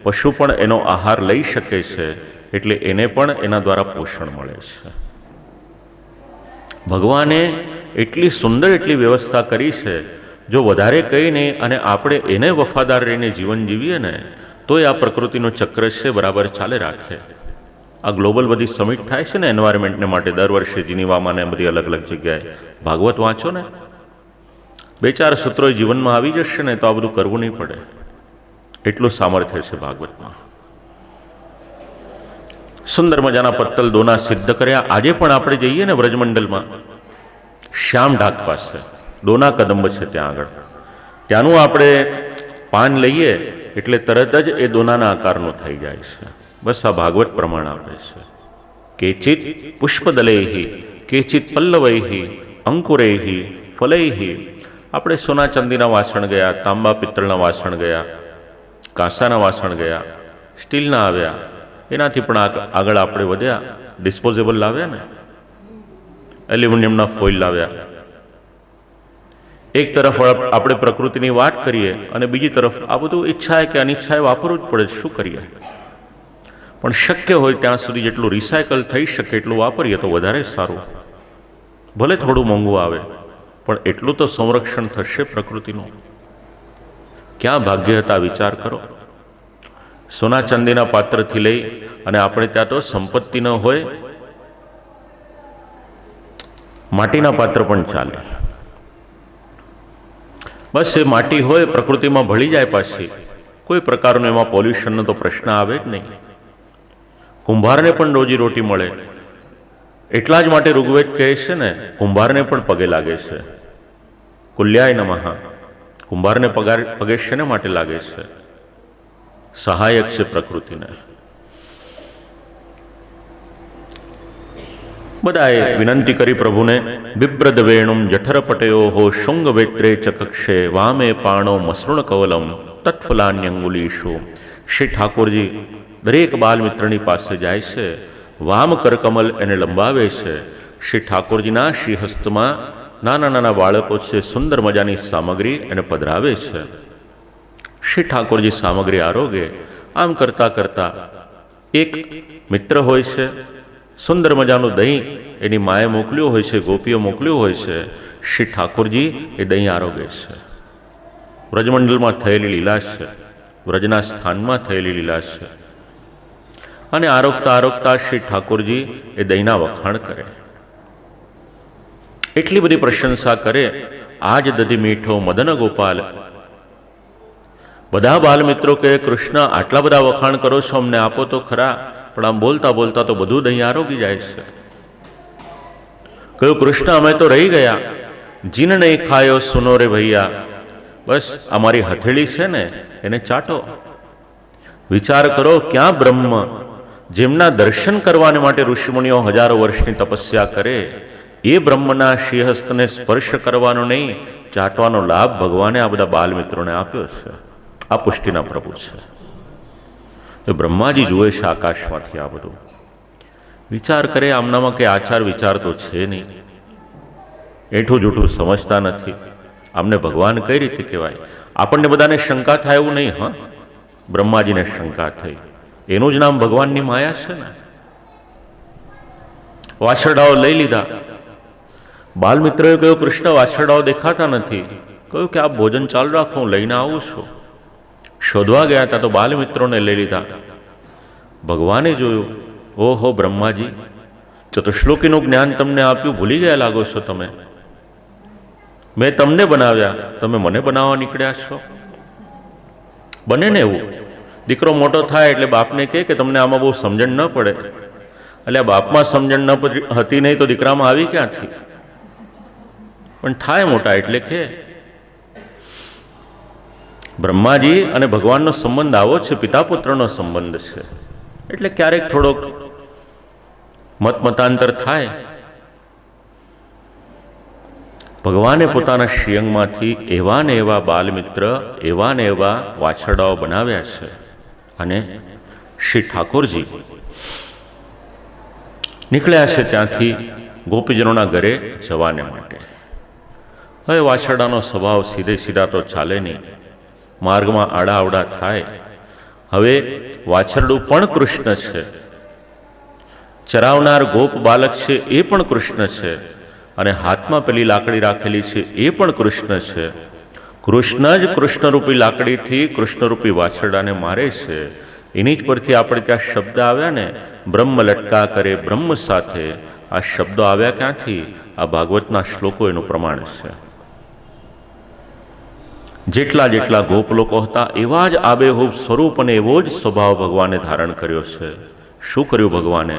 પશુ પણ એનો આહાર લઈ શકે છે, એટલે એને પણ એના દ્વારા પોષણ મળે છે. ભગવાને એટલી સુંદર એટલી વ્યવસ્થા કરી છે, જો વધારે કંઈ નહીં અને આપણે એને વફાદાર રહીને જીવન જીવીએ ને તો એ આ પ્રકૃતિનો ચક્ર છે બરાબર ચાલે રાખે. આ ગ્લોબલ બધી સમિટ થાય છે ને એન્વાયરમેન્ટને માટે દર વર્ષે જીનીવામાં ને બધી અલગ અલગ જગ્યાએ. ભાગવત વાંચો ને, 2-4 સૂત્રો જીવનમાં આવી જશે ને તો આ બધું કરવું નહીં પડે. એટલું સામર્થ્ય છે ભાગવતમાં. સુંદર મજાના પત્તલ દોના સિદ્ધ કર્યા. આજે પણ આપણે જઈએ ને વ્રજમંડલમાં, શ્યામ ઢાક પાસે દોના કદંબ છે ત્યાં આગળ, ત્યાંનું આપણે પાન લઈએ એટલે તરત જ એ દોનાના આકારનો થઈ જાય છે. બસ આ ભાગવત પ્રમાણ આપે છે. કેચિત પુષ્પદલૈહિ, કેચિત પલ્લવૈહિ, અંકુરૈહિ, ફલૈહિ. આપણે સોના ચાંદીના વાસણ ગયા, તાંબા પિત્તળના વાસણ ગયા, કાંસાના વાસણ ગયા, સ્ટીલના આવ્યા, એનાથી પણ આગળ આપણે વધ્યા. ડિસ્પોઝેબલ લાવ્યા ને, એલ્યુમિનિયમના ફોઇલ લાવ્યા. એક તરફ આપણે પ્રકૃતિની વાત કરીએ અને બીજી તરફ આ બધું ઈચ્છાએ કે અનિચ્છાએ વાપરવું જ પડે, શું કરીએ? પણ શક્ય હોય ત્યાં સુધી જેટલું રિસાયકલ થઈ શકે એટલું વાપરીએ તો વધારે સારું. ભલે થોડું મોંઘું આવે, પણ એટલું તો સંરક્ષણ થશે પ્રકૃતિનું. ક્યાં ભાગ્ય હતા વિચાર કરો. સોના ચાંદીના પાત્રથી લઈ અને આપણે ત્યાં તો સંપત્તિ ન હોય, માટીના પાત્ર પણ ચાલે. બસ એ માટી હોય, પ્રકૃતિમાં ભળી જાય પાછી, કોઈ પ્રકારનું એમાં પોલ્યુશનનો તો પ્રશ્ન આવે જ નહીં. કુંભારને પણ રોજીરોટી મળે. એટલા જ માટે ઋગ્વેદ કહે છે ને, કુંભારને પણ પગે લાગે છે. કુલ્યાય નમઃ. કુંભારને પગે શેને માટે લાગે છે? સહાયક છે પ્રકૃતિને. બધાએ વિનંતી કરી પ્રભુને. બિબ્રદ વેણુમ જઠરપટયો શુંગ વેત્રે ચકક્ષે વામે પાણો મસૃણ કવલમ તત્ફલાન્યંગુલીશુ. શ્રી ઠાકોરજી દરેક બાલમિત્રની પાસે જાય છે, વામ કરકમલ એને લંબાવે છે. શ્રી ઠાકોરજીના શ્રીહસ્તમાં નાના નાના બાળકો છે, સુંદર મજાની સામગ્રી એને પધરાવે છે. શ્રી ઠાકોરજી સામગ્રી આરોગે. આમ કરતા કરતા એક મિત્ર હોય છે, સુંદર મજાનું દહીં એની માએ મોકલ્યું હોય છે, ગોપીઓ મોકલ્યું હોય છે. શ્રી ઠાકોરજી એ દહીં આરોગે છે. વ્રજમંડલમાં થયેલી લીલા છે, વ્રજના સ્થાનમાં થયેલી લીલા છે. અને આરોગતા આરોગતા શ્રી ઠાકોરજી એ દહીંના વખાણ કરે, એટલી બધી પ્રશંસા કરે. આજ દધી મીઠો મદન ગોપાલ. બધા બાલમિત્રો કહે, કૃષ્ણ આટલા બધા વખાણ કરો છો, અમને આપો તો ખરા. પણ આમ બોલતા બોલતા તો બધું દહીં આરોગી જાય છે. કહ્યું, કૃષ્ણ અમે તો રહી ગયા. જીન નહીં ખાયો સુનો રે ભૈયા. બસ અમારી હથેળી છે ને એને ચાટો. વિચાર કરો, ક્યાં બ્રહ્મ, જેમના દર્શન કરવાને માટે ઋષિમુનિઓ હજારો વર્ષની તપસ્યા કરે, એ બ્રહ્મના શ્રીહસ્તને સ્પર્શ કરવાનો નહીં, ચાટવાનો લાભ ભગવાને આ બધા બાલમિત્રોને આપ્યો છે. આ પુષ્ટિના પ્રભુ છે. તો બ્રહ્માજી જુએ છે આકાશમાંથી આ બધું. વિચાર કરે, આમનામાં કે આચાર વિચાર તો છે નહીં, એઠું જૂઠું સમજતા નથી. આમને ભગવાન કઈ રીતે કહેવાય? આપણને બધાને શંકા થાય એવું નહીં. હા, બ્રહ્માજીને શંકા થઈ. એનું જ નામ ભગવાનની માયા છે ને. વાછરડાઓ લઈ લીધા. બાલમિત્રોએ કહ્યું, કૃષ્ણ વાછરડાઓ દેખાતા નથી. કહ્યું કે આ ભોજન ચાલુ રાખો, હું લઈને આવું છું. શોધવા ગયા હતા તો બાલમિત્રોને લઈ લીધા. ભગવાને જોયું, ઓહો બ્રહ્માજી, ચતુશ્લોકીનું જ્ઞાન તમને આપ્યું, ભૂલી ગયા લાગો છો તમે. મેં તમને બનાવ્યા, તમે મને બનાવવા નીકળ્યા છો. બને ને એવું. દીકરો મોટો થાય એટલે બાપને કહે કે તમને આમાં બહુ સમજણ ન પડે. એટલે બાપમાં સમજણ ન હતી નહીં તો દીકરામાં આવી ક્યાંથી? પણ થાય મોટા એટલે કે બ્રહ્માજી અને ભગવાનનો સંબંધ આવો છે, પિતા પુત્રનો સંબંધ છે. એટલે ક્યારેક થોડોક મતાંતર થાય. ભગવાને પોતાના શ્રીઅંગમાંથી એવા ને એવા બાલમિત્ર, એવા ને એવા વાછરડાઓ બનાવ્યા છે. અને શ્રી ઠાકોરજી નીકળ્યા છે ત્યાંથી ગોપીજનોના ઘરે જવાને માટે. હવે વાછરડાનો સ્વભાવ સીધે સીધા તો ચાલે નહીં, માર્ગમાં આડા અવડા થાય. હવે વાછરડું પણ કૃષ્ણ છે, ચરાવનાર ગોપ બાલક છે એ પણ કૃષ્ણ છે, અને હાથમાં પેલી લાકડી રાખેલી છે એ પણ કૃષ્ણ છે. કૃષ્ણ જ કૃષ્ણરૂપી લાકડીથી કૃષ્ણરૂપી વાછરડાને મારે છે. એની જ પરથી આપણે ત્યાં શબ્દ આવ્યા ને, બ્રહ્મ લટકા કરે બ્રહ્મ સાથે. આ શબ્દો આવ્યા ક્યાંથી? આ ભાગવતના શ્લોકો એનું પ્રમાણ છે. જેટલા જેટલા ગોપ લોકો હતા એવા જ આબેહૂબ સ્વરૂપ અને એવો જ સ્વભાવ ભગવાને ધારણ કર્યો છે. શું કર્યું ભગવાને?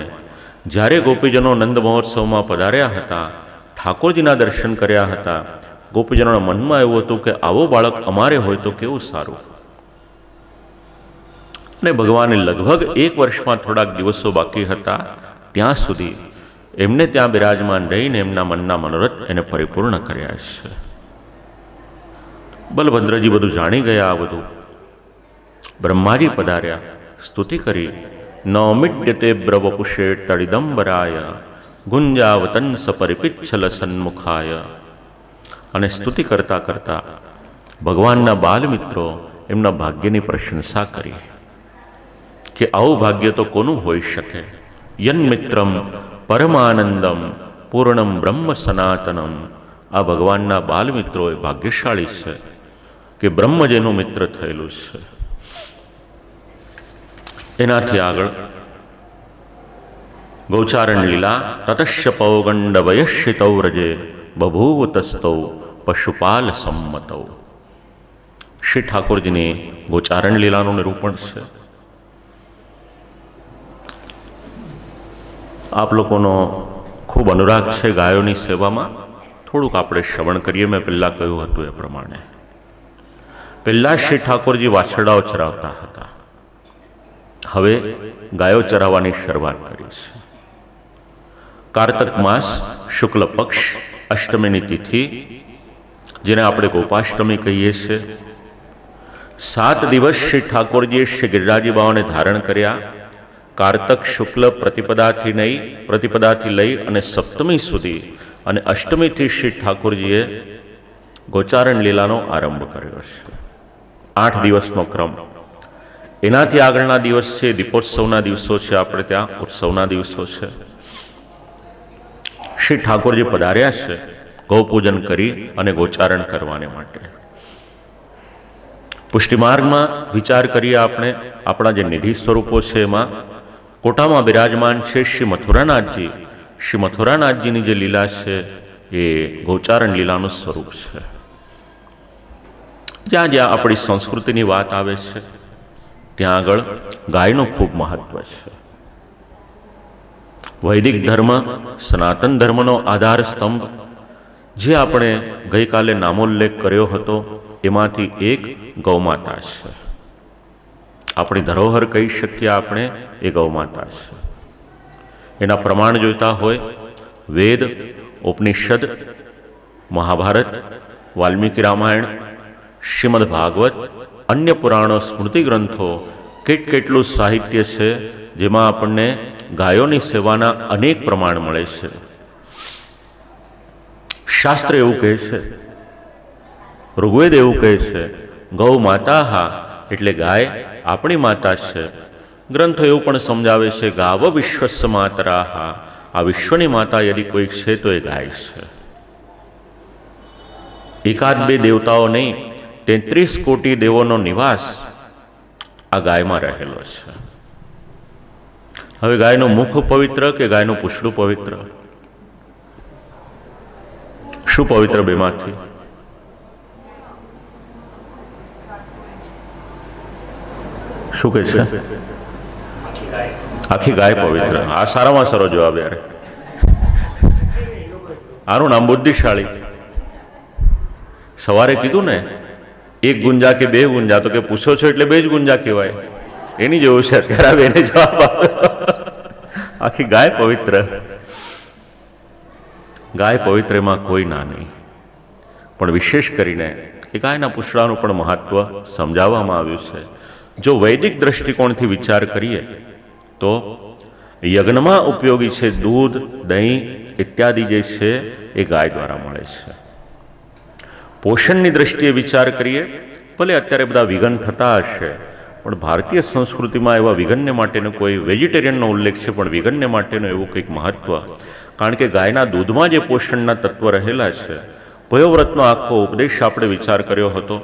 જ્યારે ગોપીજનો નંદ મહોત્સવમાં પધાર્યા હતા, ઠાકોરજીના દર્શન કર્યા હતા, ગોપીજનોના મનમાં એવું હતું કે આવો બાળક અમારે હોય તો કેવું સારું. અને ભગવાને લગભગ 1 વર્ષમાં થોડાક દિવસો બાકી હતા ત્યાં સુધી એમને ત્યાં બિરાજમાન રહીને એમના મનના મનોરથ એને પરિપૂર્ણ કર્યા છે. બલભદ્રજી બધું જાણી ગયા. આ બધું બ્રહ્માજી પધાર્યા, સ્તુતિ કરી. નૌમિડ્યતે બ્રવપુષે તડિદંબરાય ગુંજાવતન સપરિપિચ્છલ સન્મુખાય. અને સ્તુતિ કરતા કરતા ભગવાનના બાલમિત્રો એમના ભાગ્યની પ્રશંસા કરી કે આવું ભાગ્ય તો કોનું હોઈ શકે. યન્મિત્રમ પરમાનંદમ પૂર્ણમ બ્રહ્મ સનાતનમ. આ ભગવાનના બાલમિત્રો એ ભાગ્યશાળી છે કે બ્રહ્મ જેનું મિત્ર થયેલું છે. એનાથી આગળ ગૌચારણ લીલા. તતશ્ય પૌગંડ વયશ્રિતૌ વ્રજે બભૂવ તસ્તૌ પશુપાલ સંમતૌ. શ્રી ઠાકોરજીની ગોચારણ લીલાનું નિરૂપણ છે. આપ લોકોનો ખૂબ અનુરાગ છે ગાયોની સેવામાં. થોડુંક આપણે શ્રવણ કરીએ. મેં પહેલાં કહ્યું હતું એ પ્રમાણે પહેલાં શ્રી ઠાકોરજી વાછરડાઓ ચરાવતા હતા, હવે ગાયો ચરાવવાની શરૂઆત કરી છે. કારતક માસ શુક્લ પક્ષ અષ્ટમીની તિથિ, જેને આપણે ગોપાષ્ટમી કહીએ છીએ. 7 દિવસ શ્રી ઠાકોરજીએ શ્રી ગિરિરાજી બાવાને ધારણ કર્યા. કારતક શુક્લ પ્રતિપદાથી લઈ અને સપ્તમી સુધી, અને અષ્ટમીથી શ્રી ઠાકોરજીએ ગોચારણ લીલાનો આરંભ કર્યો છે. 8 દિવસનો ક્રમ. એનાથી આગળના દિવસ છે દીપોત્સવના દિવસો છે. આપણે ત્યાં ઉત્સવના દિવસો છે. શ્રી ઠાકોરજી પધાર્યા છે ગૌપૂજન કરી અને ગોચારણ કરવાને માટે. પુષ્ટિમાર્ગમાં વિચાર કરીએ આપણે, આપણા જે નિધિ સ્વરૂપો છે એમાં કોટામાં બિરાજમાન છે શ્રી મથુરાનાથજી. શ્રી મથુરાનાથજીની જે લીલા છે એ ગૌચારણ લીલાનું સ્વરૂપ છે. જ્યાં જ્યાં આપણી સંસ્કૃતિની વાત આવે છે ત્યાં આગળ ગાયનું ખૂબ મહત્વ છે. વૈદિક ધર્મ, સનાતન ધર્મનો આધાર સ્તંભ, જે આપણે ગઈકાલે નામોલ્લેખ કર્યો હતો, એમાંથી એક ગૌમાતા છે. આપણી ધરોહર કહી શકીએ આપણે એ ગૌમાતા છે. એના પ્રમાણ જોઈતા હોય વેદ, ઉપનિષદ, મહાભારત, વાલ્મીકી રામાયણ, શ્રીમદ ભાગવત, અન્ય પુરાણો, સ્મૃતિ ગ્રંથો, કેટલું સાહિત્ય છે જેમાં આપણને ગાયોની સેવાના અનેક પ્રમાણ મળે છે. શાસ્ત્ર એવું કહે છે, ઋગ્વેદ એવું કહે છે ગૌ માતા હા એટલે ગાય આપણી માતા છે. ગ્રંથો એવું પણ સમજાવે છે ગાવ વિશ્વસ્ય માતરા હા, આ વિશ્વની માતા યદિ કોઈક છે તો એ ગાય છે. એકાદ બે દેવતાઓ નહીં, 33 કોટી દેવોનો નિવાસ આ ગાયમાં રહેલો છે. હવે ગાયનું મુખ પવિત્ર કે ગાયનું પૂંછડું પવિત્ર? શું પવિત્ર બેમાંથી? શું કહે છે? આખી ગાય પવિત્ર. આ સારામાં સારો જવાબ યાર. આનું નામ બુદ્ધિશાળી. સવારે કીધું ને, એક ગુંજા કે બે ગુંજા, તો કે પૂછો છો એટલે બે જ ગુંજા કહેવાય. એની જેવું છે. અત્યારે એને જવાબ આપ્યો. આખી ગાય પવિત્ર. ગાય પવિત્ર એમાં કોઈ ના નહીં. પણ વિશેષ કરીને એ ગાયના પૂંછડાનું પણ મહત્વ સમજાવવામાં આવ્યું છે. જો વૈદિક દ્રષ્ટિકોણથી વિચાર કરીએ તો યજ્ઞમાં ઉપયોગી છે દૂધ, દહીં ઇત્યાદિ જે છે એ ગાય દ્વારા મળે છે. પોષણની દ્રષ્ટિએ વિચાર કરીએ, ભલે અત્યારે બધા વિગન થતા હશે, પણ ભારતીય સંસ્કૃતિમાં એવા વિગનને માટેનો કોઈ વેજીટેરિયનનો ઉલ્લેખ છે, પણ વિગનને માટેનું એવું કંઈક મહત્વ. કારણ કે ગાયના દૂધમાં જે પોષણના તત્વ રહેલા છે. વયોવ્રતનો આખો ઉપદેશ આપણે વિચાર કર્યો હતો.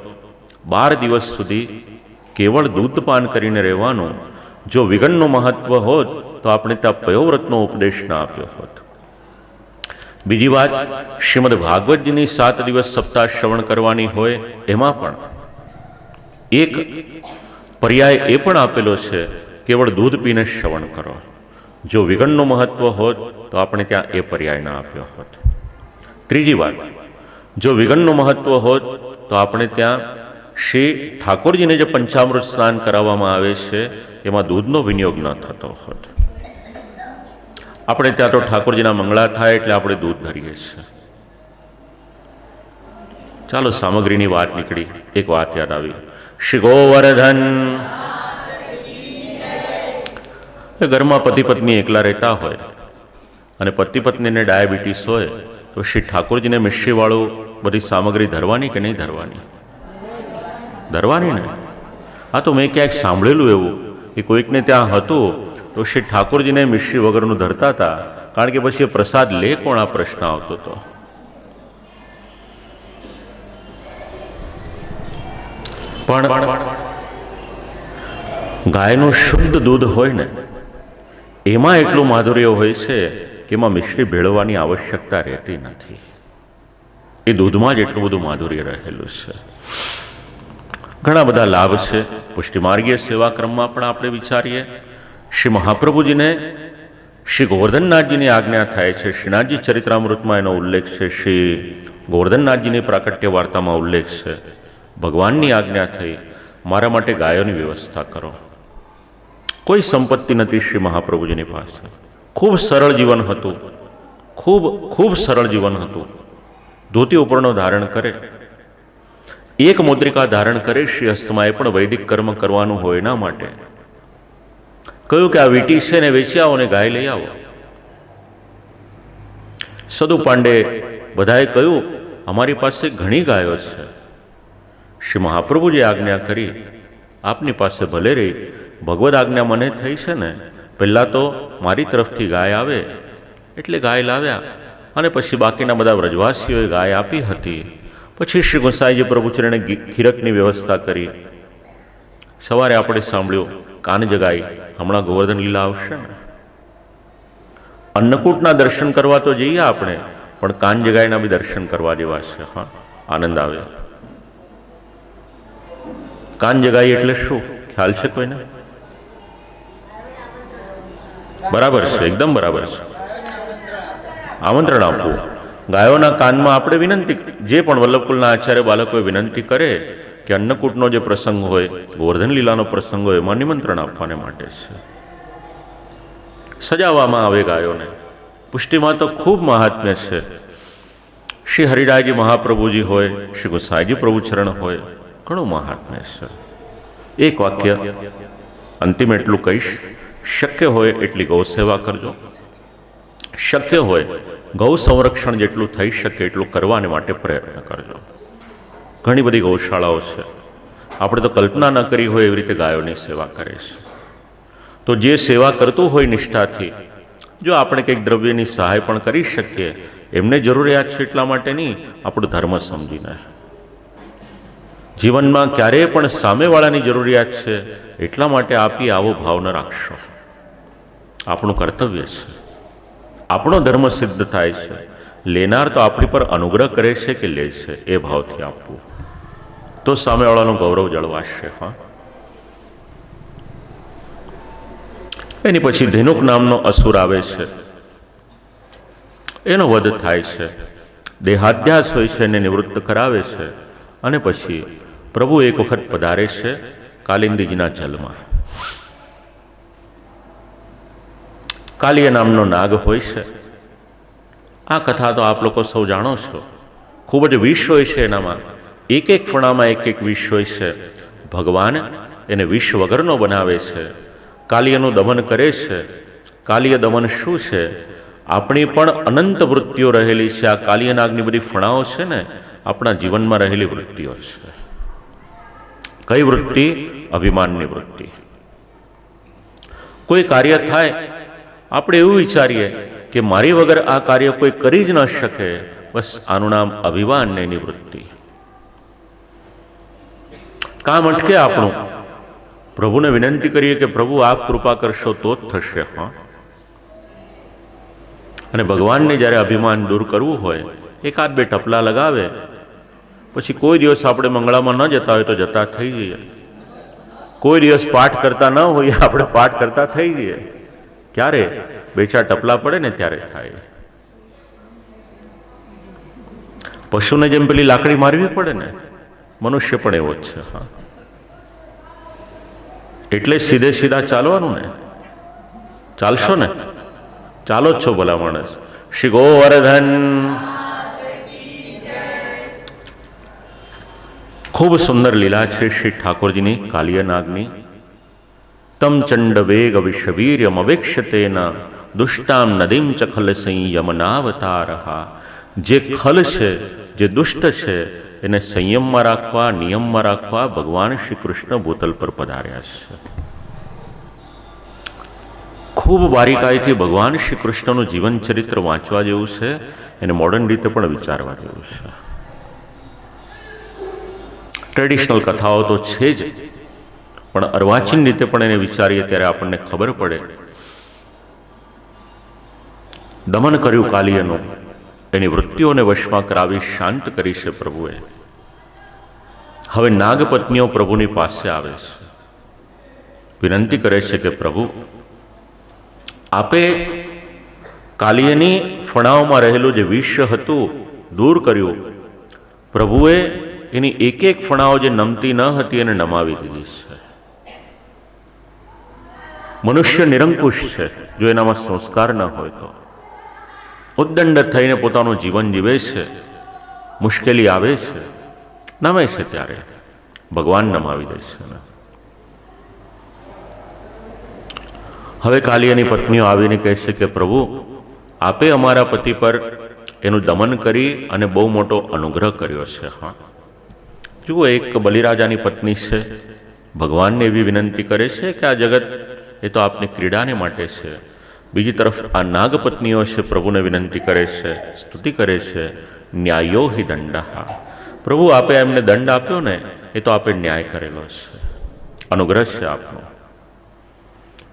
12 દિવસ સુધી કેવળ દૂધ પાન કરીને રહેવાનું. જો વિગનનું મહત્વ હોત તો આપણે ત્યાં પયોવ્રતનો ઉપદેશ ના આપ્યો હોત. બીજી વાત, શ્રીમદ ભાગવતજીની 7 દિવસ સપ્તાહ શ્રવણ કરવાની હોય, એમાં પણ એક પર્યાય એ પણ આપેલો છે, કેવળ દૂધ પીને શ્રવણ કરો. જો વિગનનું મહત્વ હોત તો આપણે ત્યાં એ પર્યાય ના આપ્યો હોત. ત્રીજી વાત, જો વિગનનું મહત્વ હોત તો આપણે ત્યાં શ્રી ઠાકોરજીને જે પંચામૃત સ્નાન કરાવવામાં આવે છે એમાં દૂધનો વિનિયોગ ન થતો હોત. આપણે ત્યાં તો ઠાકોરજીના મંગળા થાય એટલે આપણે દૂધ ધરીએ છીએ. ચાલો, સામગ્રીની વાત નીકળી, એક વાત યાદ આવી. શ્રી ગોવર્ધન. ઘરમાં પતિ પત્ની એકલા રહેતા હોય અને પતિ પત્નીને ડાયાબિટીસ હોય તો શ્રી ઠાકોરજીને મિશ્રીવાળું બધી સામગ્રી ધરવાની કે નહીં ધરવાની? ધરવાની ને. આ તો મેં ક્યાંક સાંભળેલું એવું કે કોઈકને ત્યાં હતું તો શ્રી ઠાકોરજીને મિશ્રી વગરનું ધરતા હતા, કારણ કે પછી એ પ્રસાદ લે કોણ, આ પ્રશ્ન આવતો હતો. પણ ગાયનું શુદ્ધ દૂધ હોય ને, એમાં એટલું માધુર્ય હોય છે કે એમાં મિશ્રી ભેળવવાની આવશ્યકતા રહેતી નથી. એ દૂધમાં જ એટલું બધું માધુર્ય રહેલું છે. ઘણા બધા લાભ છે. પુષ્ટિમાર્ગીય સેવા ક્રમમાં પણ આપણે વિચારીએ, શ્રી મહાપ્રભુજીને શ્રી ગોવર્ધનનાથજીની આજ્ઞા થાય છે. શ્રીનાથજી ચરિત્રામૃતમાં એનો ઉલ્લેખ છે, શ્રી ગોવર્ધનનાથજીની પ્રાકટ્ય વાર્તામાં ઉલ્લેખ છે. ભગવાનની આજ્ઞા થઈ, મારા માટે ગાયોની વ્યવસ્થા કરો. કોઈ સંપત્તિ નથી શ્રી મહાપ્રભુજીની પાસે. ખૂબ સરળ જીવન હતું. ખૂબ સરળ જીવન હતું. ધોતી ઉપરનો ધારણ કરે, એક મુદ્રિકા ધારણ કરે શ્રી હસ્તમાં. એ પણ વૈદિક કર્મ કરવાનું હોય એના માટે. કહ્યું કે આ વીંટી છે ને વેચી આવો ને ગાય લઈ આવો. સદુ પાંડે બધાએ કહ્યું અમારી પાસે ઘણી ગાયો છે. શ્રી મહાપ્રભુજીએ આજ્ઞા કરી, આપની પાસે ભલે રહી, ભગવદ આજ્ઞા મને થઈ છે ને, પહેલાં તો મારી તરફથી ગાય આવે એટલે ગાય લાવ્યા, અને પછી બાકીના બધા વ્રજવાસીઓએ ગાય આપી હતી. પછી શ્રી ગુસાઈજી પ્રભુચરણે ખીરકની વ્યવસ્થા કરી. સવારે આપણે સાંભળ્યું કાન જગાઈ, હમણાં ગોવર્ધન લીલા આવશે ને. અન્નકૂટના દર્શન કરવા તો જઈએ આપણે, પણ કાન જગાઈના બી દર્શન કરવા જેવા છે. હા, આનંદ આવે. કાન જગાઈ એટલે શું ખ્યાલ છે કોઈને? બરાબર છે, એકદમ બરાબર છે. આમંત્રણ આપવું. ગાયોના કાનમાં આપણે વિનંતી, જે પણ વલ્લભકુલના આચાર્ય બાળકોએ વિનંતી કરે કે અન્નકૂટનો જે પ્રસંગ હોય, ગોવર્ધન લીલાનો પ્રસંગ હોય, એમાં નિમંત્રણ આપવાને માટે છે. સજાવવામાં આવે ગાયોને. પુષ્ટિમાં તો ખૂબ મહાત્મ્ય છે. શ્રી હરિરાયજી મહાપ્રભુજી હોય, શ્રી ગુસાઈજી પ્રભુચરણ હોય, ઘણું મહાત્મ્ય છે. એક વાક્ય અંતિમ એટલું કહીશ, શક્ય હોય એટલી ગૌ સેવા કરજો. શક્ય હોય ગૌ સંરક્ષણ જેટલું થઈ શકે એટલું કરવાને માટે પ્રયત્ન કરજો. ઘણી બધી ગૌશાળાઓ છે. આપણે તો કલ્પના ન કરી હોય એવી રીતે ગાયોની સેવા કરે છે. તો જે સેવા કરતું હોય નિષ્ઠાથી, જો આપણે કંઈક દ્રવ્યની સહાય પણ કરી શકીએ, એમને જરૂરિયાત છે એટલા માટે નહીં, આપણો ધર્મ સમજીને. જીવનમાં ક્યારેય પણ સામેવાળાની જરૂરિયાત છે એટલા માટે આપી આવો ભાવ ન રાખશો. આપણું કર્તવ્ય છે, આપણો ધર્મ સિદ્ધ થાય છે. લેનાર તો આપણી પર અનુગ્રહ કરે છે કે લે છે, એ ભાવથી આપવું, તો સામેવાળાનું ગૌરવ જળવાશે. હા, એની પછી ધેનુક નામનો અસુર આવે છે, એનો વધ થાય છે. દેહાધ્યાસ હોય છે એને નિવૃત્ત કરાવે છે. અને પછી પ્રભુ એક વખત પધારે છે કાલિંદીજીના જલમાં. કાલિય નામનો નાગ હોય છે. આ કથા તો આપ લોકો સૌ જાણો છો. ખૂબ જ વિષ હોય છે એનામાં, એક એક ફણામાં એક એક વિષ હોય છે. ભગવાન એને વિષ વગરનો બનાવે છે, કાલિયનું દમન કરે છે. કાલિય દમન શું છે? આપણી પણ અનંત વૃત્તિઓ રહેલી છે. આ કાલિય નાગની બધી ફણાઓ છે ને, આપણા જીવનમાં રહેલી વૃત્તિઓ છે. કઈ વૃત્તિ? અભિમાનની વૃત્તિ. કોઈ કાર્ય થાય, આપણે એવું વિચારીએ કે મારી વગર આ કાર્ય કોઈ કરી જ ન શકે, બસ આનું નામ અભિમાન ને એની વૃત્તિ. કામ અટકે આપણું. પ્રભુને વિનંતી કરીએ કે પ્રભુ આપ કૃપા કરશો તો જ થશે. હા, અને ભગવાનને જ્યારે અભિમાન દૂર કરવું હોય, એકાદ બે ટપલા લગાવે, પછી કોઈ દિવસ આપણે મંગળામાં ન જતા હોય તો જતા થઈ જઈએ. કોઈ દિવસ પાઠ કરતા ન હોઈએ, આપણે પાઠ કરતા થઈ જઈએ. ક્યારે? બે ચાર ટપલા પડે ને ત્યારે થાય. પશુને જેમ પેલી લાકડી મારવી પડે ને, મનુષ્ય પણ એવો જ છે. હા, એટલે સીધે સીધા ચાલવાનું ને. ચાલશો ને? ચાલો જ છો ભલા માણસ. શ્રી ગોવર્ધન. ખૂબ સુંદર લીલા છે શ્રી ઠાકોરજીની કાલિય નાગની. તમ ચંડ વેગ વિષવીર્યમ અવેક્ષતેના દુષ્ટામ નદીમ ચ ખલ સંયમનાવતારહા. જે ખલ છે, જે દુષ્ટ છે, એને સંયમમાં રાખવા, નિયમમાં રાખવા ભગવાન શ્રી કૃષ્ણ ભૂતલ પર પધાર્યા છે. ખૂબ બારીકાઈથી ભગવાન શ્રી કૃષ્ણનું જીવન ચરિત્ર વાંચવા જેવું છે, એને મોડર્ન રીતે પણ વિચારવા જેવું છે. ટ્રેડિશનલ કથાઓ તો છે જ, પણ અર્વાચીન રીતે પણ એને વિચારીએ ત્યારે આપણને ખબર પડે. દમન કર્યું કાલિયનું, એની વૃત્તિઓને વશમાં કરાવી શાંત કરી છે પ્રભુએ. હવે નાગપત્નીઓ પ્રભુની પાસે આવે છે, વિનંતી કરે છે કે પ્રભુ આપે કાલિયની ફણાઓમાં રહેલું જે વિષ હતું દૂર કર્યું. પ્રભુએ એની એક એક ફણાઓ જે નમતી ન હતી એને નમાવી દીધી છે. મનુષ્ય નિરંકુશ છે જો એનામાં સંસ્કાર ન હોય તો. ઉદ્દંડ થઈને પોતાનું જીવન જીવે છે, મુશ્કેલી આવે છે, નમે છે ત્યારે ભગવાન નમાવી દે છે. હવે કાલિયાની પત્નીઓ આવીને કહે છે કે પ્રભુ આપે અમારા પતિ પર એનું દમન કરી અને બહુ મોટો અનુગ્રહ કર્યો છે. હા, જુઓ, એક બલિરાજાની પત્ની છે, ભગવાનને એવી વિનંતી કરે છે કે આ જગત એ તો આપની ક્રીડાને માટે છે. બીજી તરફ આ નાગપત્નીઓ છે, પ્રભુને વિનંતી કરે છે, સ્તુતિ કરે છે. ન્યાયો હિ દંડા. પ્રભુ આપે એમને દંડ આપ્યો ને, એ તો આપે ન્યાય કરેલો છે, અનુગ્રહ છે આપનો.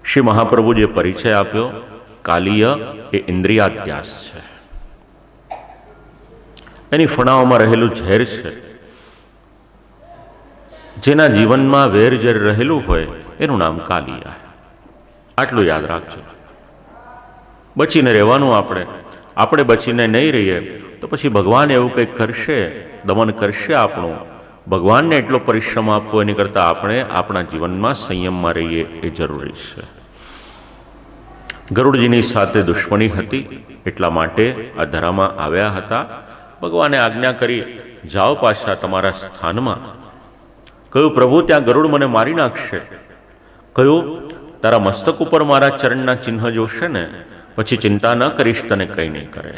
શ્રી મહાપ્રભુ જે પરિચય આપ્યો, કાલિય એ ઇન્દ્રિયાધ્યાસ છે, એની ફણાઓમાં રહેલું ઝેર છે. જેના જીવનમાં વેર ઝેર રહેલું હોય એનું નામ કાલિયા. આટલું યાદ રાખજો. બચીને રહેવાનું આપણે બચીને નહીં રહીએ તો પછી ભગવાન એવું કંઈક કરશે, દમન કરશે આપણું. ભગવાનને એટલો પરિશ્રમ આપવો એની કરતાં આપણે આપણા જીવનમાં સંયમમાં રહીએ એ જરૂરી છે. ગરુડજીની સાથે દુશ્મની હતી, એટલા માટે આ ધરામાં આવ્યા હતા. ભગવાને આજ્ઞા કરી, જાઓ પાછા તમારા સ્થાનમાં. કહ્યું, પ્રભુ ત્યાં ગરુડ મને મારી નાખશે. કહ્યું, તારા મસ્તક ઉપર મારા ચરણના ચિહ્ન જોશે ને, પછી ચિંતા ન કરીશ, તને કંઈ નહીં કરે.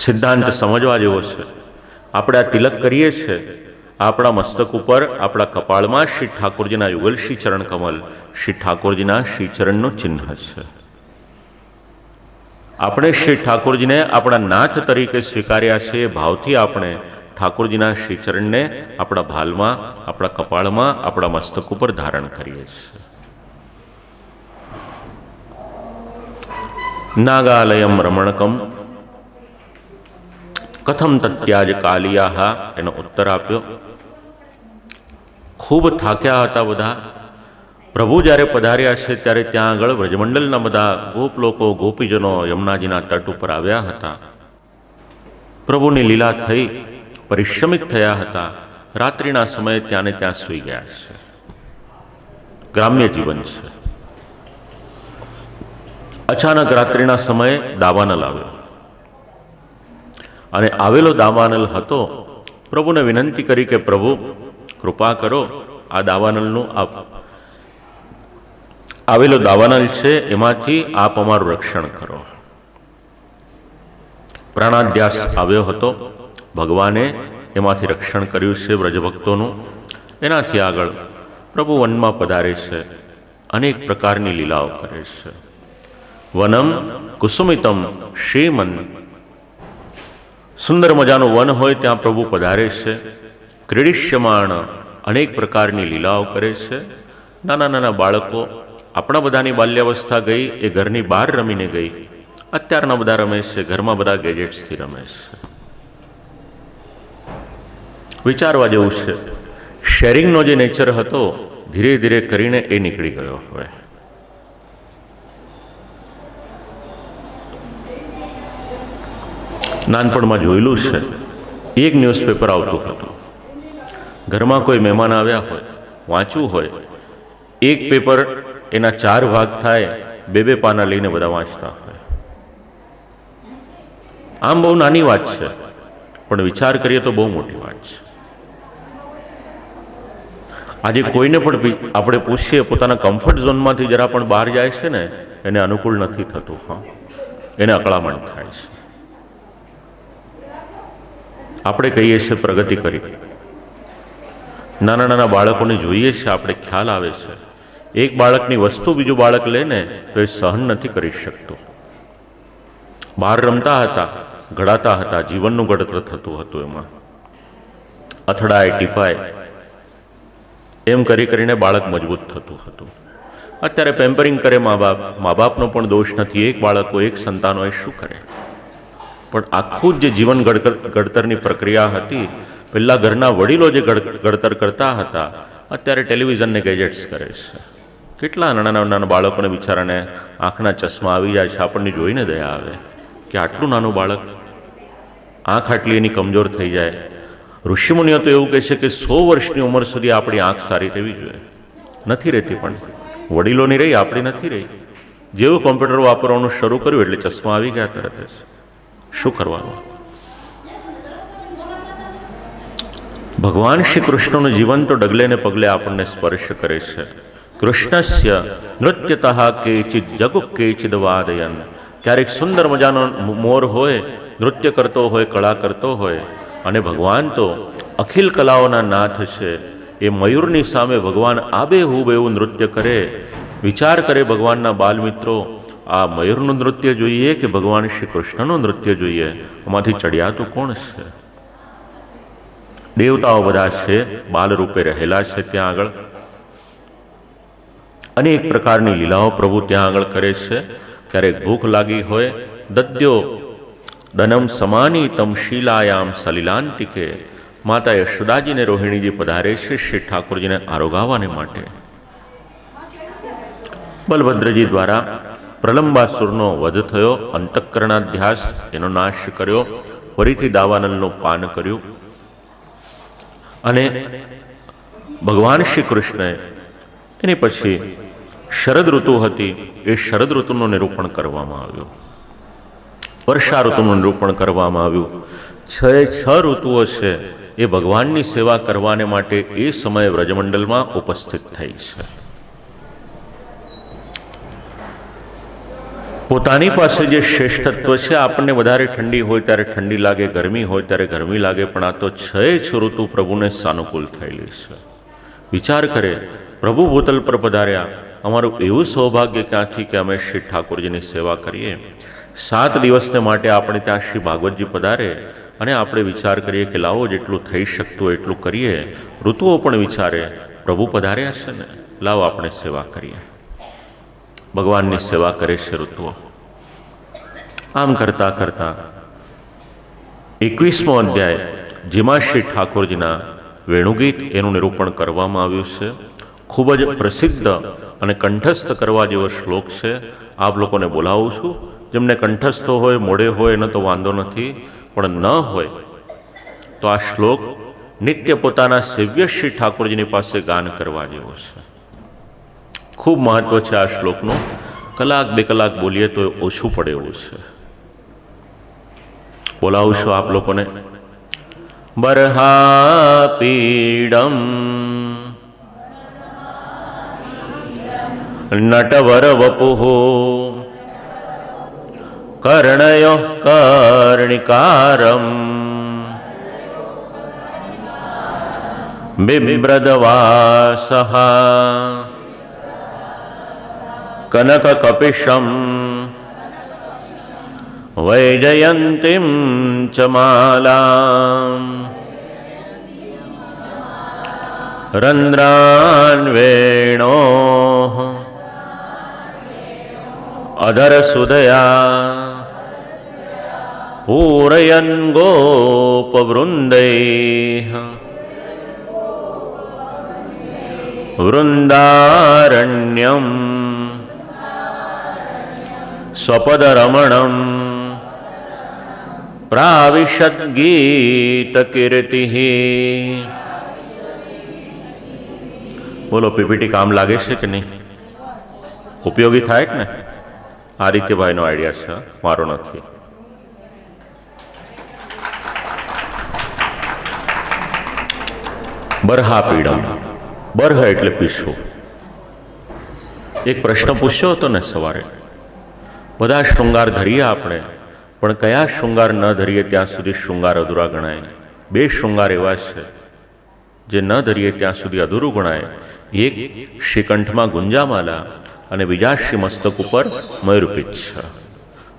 સિદ્ધાંત સમજવા જેવો છે. આપણે આ તિલક કરીએ છીએ, આપણા મસ્તક ઉપર, આપણા કપાળમાં શ્રી ઠાકોરજીના યુગલ શ્રી ચરણ કમલ, શ્રી ઠાકોરજીના શ્રી ચરણનું ચિહ્ન છે. આપણે શ્રી ઠાકોરજીને આપણા નાથ તરીકે સ્વીકાર્યા છે. એ ભાવથી આપણે ઠાકોરજીના શ્રી ચરણને આપણા ભાલમાં, આપણા કપાળમાં, આપણા મસ્તક ઉપર ધારણ કરીએ છીએ. નાગાલયમ રમણકમ કથમ તત્યાજ કાલિયા, એનો ઉત્તર આપ્યો. ખૂબ થાક્યા હતા બધા. પ્રભુ જ્યારે પધાર્યા છે ત્યારે ત્યાં આગળ વ્રજમંડલના બધા ગોપ લોકો, ગોપીજનો યમુનાજીના તટ ઉપર આવ્યા હતા. પ્રભુની લીલા થઈ, પરિશ્રમિત થયા હતા. રાત્રિના સમયે ત્યાં ને ત્યાં સૂઈ ગયા છે. ગ્રામ્ય જીવન છે. અચાનક રાત્રિના સમયે દાવાનલ આવ્યો અને આવેલો દાવાનલ હતો. પ્રભુને વિનંતી કરી કે પ્રભુ કૃપા કરો, આ દાવાનલનું આવેલો દાવાનલ છે એમાંથી આપ અમારું રક્ષણ કરો. પ્રાણાધ્યાસ આવ્યો હતો. ભગવાને એમાંથી રક્ષણ કર્યું છે વ્રજભક્તોનું. એનાથી આગળ પ્રભુ વનમાં પધારે છે, અનેક પ્રકારની લીલાઓ કરે છે. વનમ કુસુમિતમ શ્રીમન, સુંદર મજાનું વન હોય ત્યાં પ્રભુ પધારે છે. ક્રીડિષ્યમાણ, અનેક પ્રકારની લીલાઓ કરે છે. નાના નાના બાળકો, આપણા બધાની બાલ્યાવસ્થા ગઈ, એ ઘરની બહાર રમીને ગઈ. અત્યારના બધા રમે છે, ઘરમાં બધા ગેજેટ્સથી રમે છે. વિચારવા જેવું છે. શેરિંગનો જે નેચર હતો, ધીરે ધીરે કરીને એ નીકળી ગયો હવે. નાનપણમાં જોયેલું છે, એક ન્યૂઝપેપર આવતું હતું. ઘરમાં કોઈ મહેમાન આવ્યા હોય, વાંચવું હોય, એક પેપર એના 4 ભાગ થાય, 2-2 પાના લઈને બધા વાંચતા હોય. આમ બહુ નાની વાત છે, પણ વિચાર કરીએ તો બહુ મોટી વાત છે. આજે કોઈને પણ આપણે પૂછીએ, પોતાના કમ્ફર્ટ ઝોનમાંથી જરા પણ બહાર જાય છે ને, એને અનુકૂળ નથી થતું. હા, એને અકળામણ થાય છે. આપણે કહીએ છીએ પ્રગતિ કરી. નાના નાના બાળકોને જોઈએ છે, આપણે ખ્યાલ આવે છે. એક બાળકની વસ્તુ બીજું બાળક લે ને તો એ સહન નથી કરી શકતું. બહાર રમતા હતા, ઘડાતા હતા, જીવનનું ઘડતર થતું હતું. એમાં અથડાય, ટીપાય, એમ કરી કરીને બાળક મજબૂત થતું હતું. અત્યારે પેમ્પરિંગ કરે મા બાપ. મા બાપનો પણ દોષ નથી. એક બાળકો, એક સંતાનો એ શું કરે? પણ આખું જ જે જીવન ઘડતરની પ્રક્રિયા હતી, પહેલાં ઘરના વડીલો જે ઘડતર કરતા હતા, અત્યારે ટેલિવિઝનને ગેજેટ્સ કરે છે. કેટલા નાના નાના બાળકોને બિચારાને આંખના ચશ્મા આવી જાય છે. આપણને જોઈને દયા આવે કે આટલું નાનું બાળક, આંખ આટલી એની કમજોર થઈ જાય. ઋષિમુનિઓ તો એવું કહે છે કે 100 વર્ષની ઉંમર સુધી આપણી આંખ સારી રહેવી જોઈએ. નથી રહેતી, પણ વડીલોની રહી, આપણી નથી રહી. જેવું કોમ્પ્યુટર વાપરવાનું શરૂ કર્યું એટલે ચશ્મા આવી ગયા તરત જ. શું કરવાનું? ભગવાન શ્રી કૃષ્ણનું જીવન તો ડગલે ને પગલે આપણને સ્પર્શ કરે છે. કૃષ્ણસ્ય નૃત્યતઃ કેચિદ જગુ કેચિદ વાદયન. ક્યારેક સુંદર મજાનો મોર હોય, નૃત્ય કરતો હોય, કળા કરતો હોય, અને ભગવાન તો અખિલ કલાઓના નાથ છે. એ મયુરની સામે ભગવાન આબેહૂબ એવું નૃત્ય કરે. વિચાર કરે ભગવાનના બાલમિત્રો, આ મયુરનું નૃત્ય જોઈએ કે ભગવાન શ્રી કૃષ્ણનું નૃત્ય જોઈએ? આમાંથી ચડિયાતું કોણ છે? દેવતાઓ બધા છે, બાલ રૂપે રહેલા છે ત્યાં આગળ. અનેક પ્રકારની લીલાઓ પ્રભુ ત્યાં આગળ કરે છે. ક્યારેક ભૂખ લાગી હોય, દદ્યો દનમ સમાની તમ શીલાયામ સલિલાંતિકે. માતા યશોદાજીને રોહિણીજી પધારે છે શ્રી ઠાકોરજીને આરોગાવાને માટે. બલભદ્રજી દ્વારા પ્રલંબાસુરનો વધ થયો, અંતઃકરણાધ્યાસ એનો નાશ કર્યો, ફરીથી દાવાનલનું પાન કર્યું. અને ભગવાન શ્રી કૃષ્ણએ એની પછી શરદ ઋતુ હતી, એ શરદ ઋતુનું નિરૂપણ કરવામાં આવ્યું. વર્ષા ઋતુનું નિરૂપણ કરવામાં આવ્યું. 6 ઋતુઓ છે એ ભગવાનની સેવા કરવાને માટે એ સમયે વ્રજમંડલમાં ઉપસ્થિત થઈ છે. પોતાની પાસે જે શ્રેષ્ઠત્વ છે, આપણને વધારે ઠંડી હોય ત્યારે ઠંડી લાગે, ગરમી હોય ત્યારે ગરમી લાગે, પણ આ તો છ ઋતુ પ્રભુને સાનુકૂળ થયેલી છે. વિચાર કરે, પ્રભુ ભૂતલ પર પધાર્યા, અમારું એવું સૌભાગ્ય ક્યાંથી કે અમે શ્રી ઠાકોરજીની સેવા કરીએ. 7 દિવસને માટે આપણે ત્યાં શ્રી ભાગવતજી પધારે અને આપણે વિચાર કરીએ કે લાવો જેટલું થઈ શકતું હોય એટલું કરીએ. ઋતુઓ પણ વિચારે, પ્રભુ પધાર્યા છે ને, લાવો આપણે સેવા કરીએ. ભગવાનની સેવા કરે છે ઋતુઓ. આમ કરતા કરતા 21મો અધ્યાય, જેમાં શ્રી ઠાકોરજીના વેણુગીત એનું નિરૂપણ કરવામાં આવ્યું છે. ખૂબ જ પ્રસિદ્ધ અને કંઠસ્થ કરવા જેવો શ્લોક છે. આપ લોકોને બોલાવું છું. જેમને કંઠસ્થ હોય, મોડે હોય એનો તો વાંધો નથી, પણ ન હોય તો આ શ્લોક નિત્ય પોતાના સેવ્ય શ્રી ઠાકોરજીની પાસે ગાન કરવા જેવો છે. ખૂબ મહત્વ છે આ શ્લોકનું. 1-2 કલાક બોલીએ તો ઓછું પડે એવું છે. બોલાવું છું આપ લોકોને. બર્હાપીડમ નટવર વપુઃ કર્ણયો કર્ણિકારમ બિભ્રદવાસઃ કનકકપિશમ વૈજયંતીમ ચ માલામ રંદ્રાન્વેણોઃ અધરસુદયા પૂરયન ગોપવૃંદૈઃ વૃંદારણ્યમ સ્વપદરમણમ પ્રાવિશદ ગીતકીર્તિઃ. બોલો, પીપીટી કામ લાગે છે કે નહીં? ઉપયોગી થાય કે ને? આદિત્યભાઈનો આઈડિયા છે, મારો નથી. બર્હાપીડમ. બર્હ એટલે પીછું. એક પ્રશ્ન પૂછ્યો હતો ને સવારે, બધા શૃંગાર ધરીએ આપણે, પણ કયા શૃંગાર ન ધરીએ ત્યાં સુધી શૃંગાર અધૂરા ગણાય. 2 શૃંગાર એવા છે જે ન ધરીએ ત્યાં સુધી અધૂરું ગણાય. એક શ્રીકંઠમાં ગુંજામાલા અને બીજા શ્રી મસ્તક ઉપર મયુરપીચ્છ.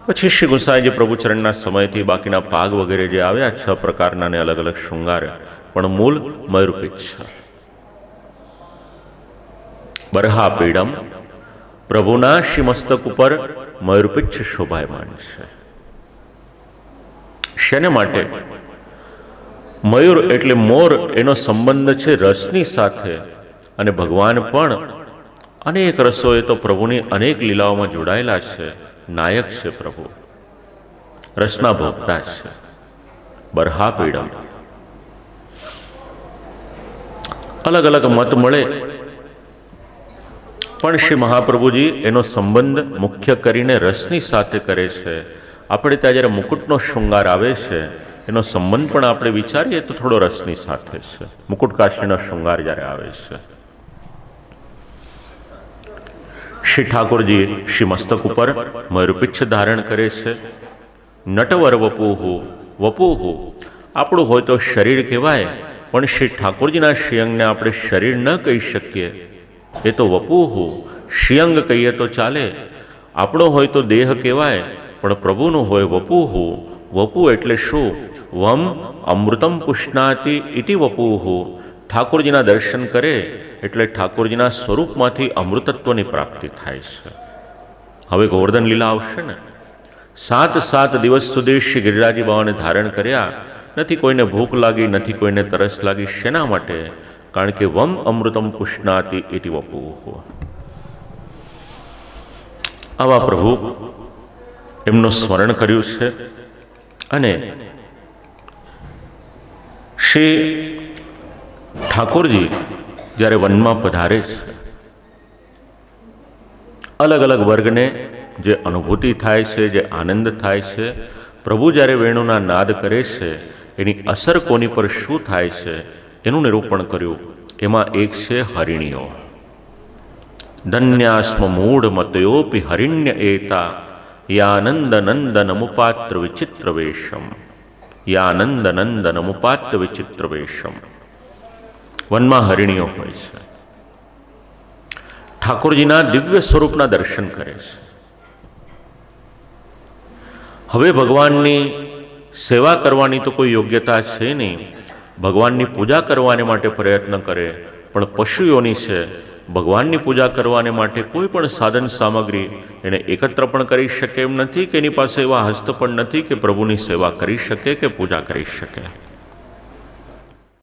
પછી શ્રી ગુસાઈજી પ્રભુચરણના સમયથી બાકીના પાગ વગેરે જે આવ્યા 6 પ્રકારના ને અલગ અલગ શૃંગાર, પણ મૂળ મયુરપીચ્છ. બર્હાપીડમ, પ્રભુના શ્રી મસ્તક ઉપર મયુરપીચ્છ શોભાયમાન છે. શેને માટે? મયુર એટલે મોર, એનો સંબંધ છે રસની સાથે, અને ભગવાન પણ અનેક રસોએ તો પ્રભુની અનેક લીલાઓમાં જોડાયેલા છે. નાયક છે પ્રભુ, રસના ભોગતા છે. બર્હાપીડમ. અલગ અલગ મત મળે, પણ શ્રી મહાપ્રભુજી એનો સંબંધ મુખ્ય કરીને રસની સાથે કરે છે. આપણે ત્યાં જ્યારે મુકુટનો શૃંગાર આવે છે, એનો સંબંધ પણ આપણે વિચારીએ તો થોડો રસની સાથે છે. મુકુટ કાશીનો શૃંગાર જ્યારે આવે છે, શ્રી ઠાકોરજી શ્રી મસ્તક ઉપર મયુરપીચ્છ ધારણ કરે છે. નટવર વપુઃ. વપુઃ આપણું હોય તો શરીર કહેવાય, પણ શ્રી ઠાકોરજીના શ્રીઅંગને આપણે શરીર ન કહી શકીએ, એ તો વપુઃ. શ્રીઅંગ કહીએ તો ચાલે. આપણો હોય તો દેહ કહેવાય, પણ પ્રભુનું હોય વપુઃ. વપુ એટલે શું? વમ અમૃતમ પુષ્ણાતિ ઇતિ વપુઃ. ઠાકોરજીના દર્શન કરે એટલે ઠાકોરજીના સ્વરૂપમાંથી અમૃતત્વની પ્રાપ્તિ થાય છે. હવે ગોવર્ધન લીલા આવશે ને. 7 દિવસ સુધી શ્રી ગિરિરાજી બાવાને ધારણ કર્યા. નથી કોઈને ભૂખ લાગી, નથી કોઈને તરસ લાગી. શેના માટે? કારણ કે વમ અમૃતમ પુષ્ણાતિ ઇતિ વપુઃ. આવા પ્રભુ એમનું સ્મરણ કર્યું છે. અને શ્રી ઠાકોરજી જ્યારે વનમાં પધારે છે, અલગ અલગ વર્ગને જે અનુભૂતિ થાય છે, જે આનંદ થાય છે, પ્રભુ જ્યારે વેણુના નાદ કરે છે એની અસર કોની પર શું થાય છે એનું નિરૂપણ કર્યું. એમાં એક છે હરિણીઓ. ધન્યાસ્મ મૂઢ મતયોપી હરિણ્ય એતા યાનંદ નંદનમુપાત્ર વિચિત્ર વેશમ, યાનંદ નંદનમુપાત્ર વિચિત્ર વેશમ. વનમાં હરિણીઓ હોય છે, ઠાકોરજીના દિવ્ય સ્વરૂપના દર્શન કરે છે. હવે ભગવાનની સેવા કરવાની તો કોઈ યોગ્યતા છે નહીં, ભગવાનની પૂજા કરવાને માટે પ્રયત્ન કરે, પણ પશુઓની છે, ભગવાનની પૂજા કરવાને માટે કોઈ પણ સાધન સામગ્રી એને એકત્ર પણ કરી શકે એમ નથી, કે એની પાસે એવા હસ્ત પણ નથી કે પ્રભુની સેવા કરી શકે કે પૂજા કરી શકે.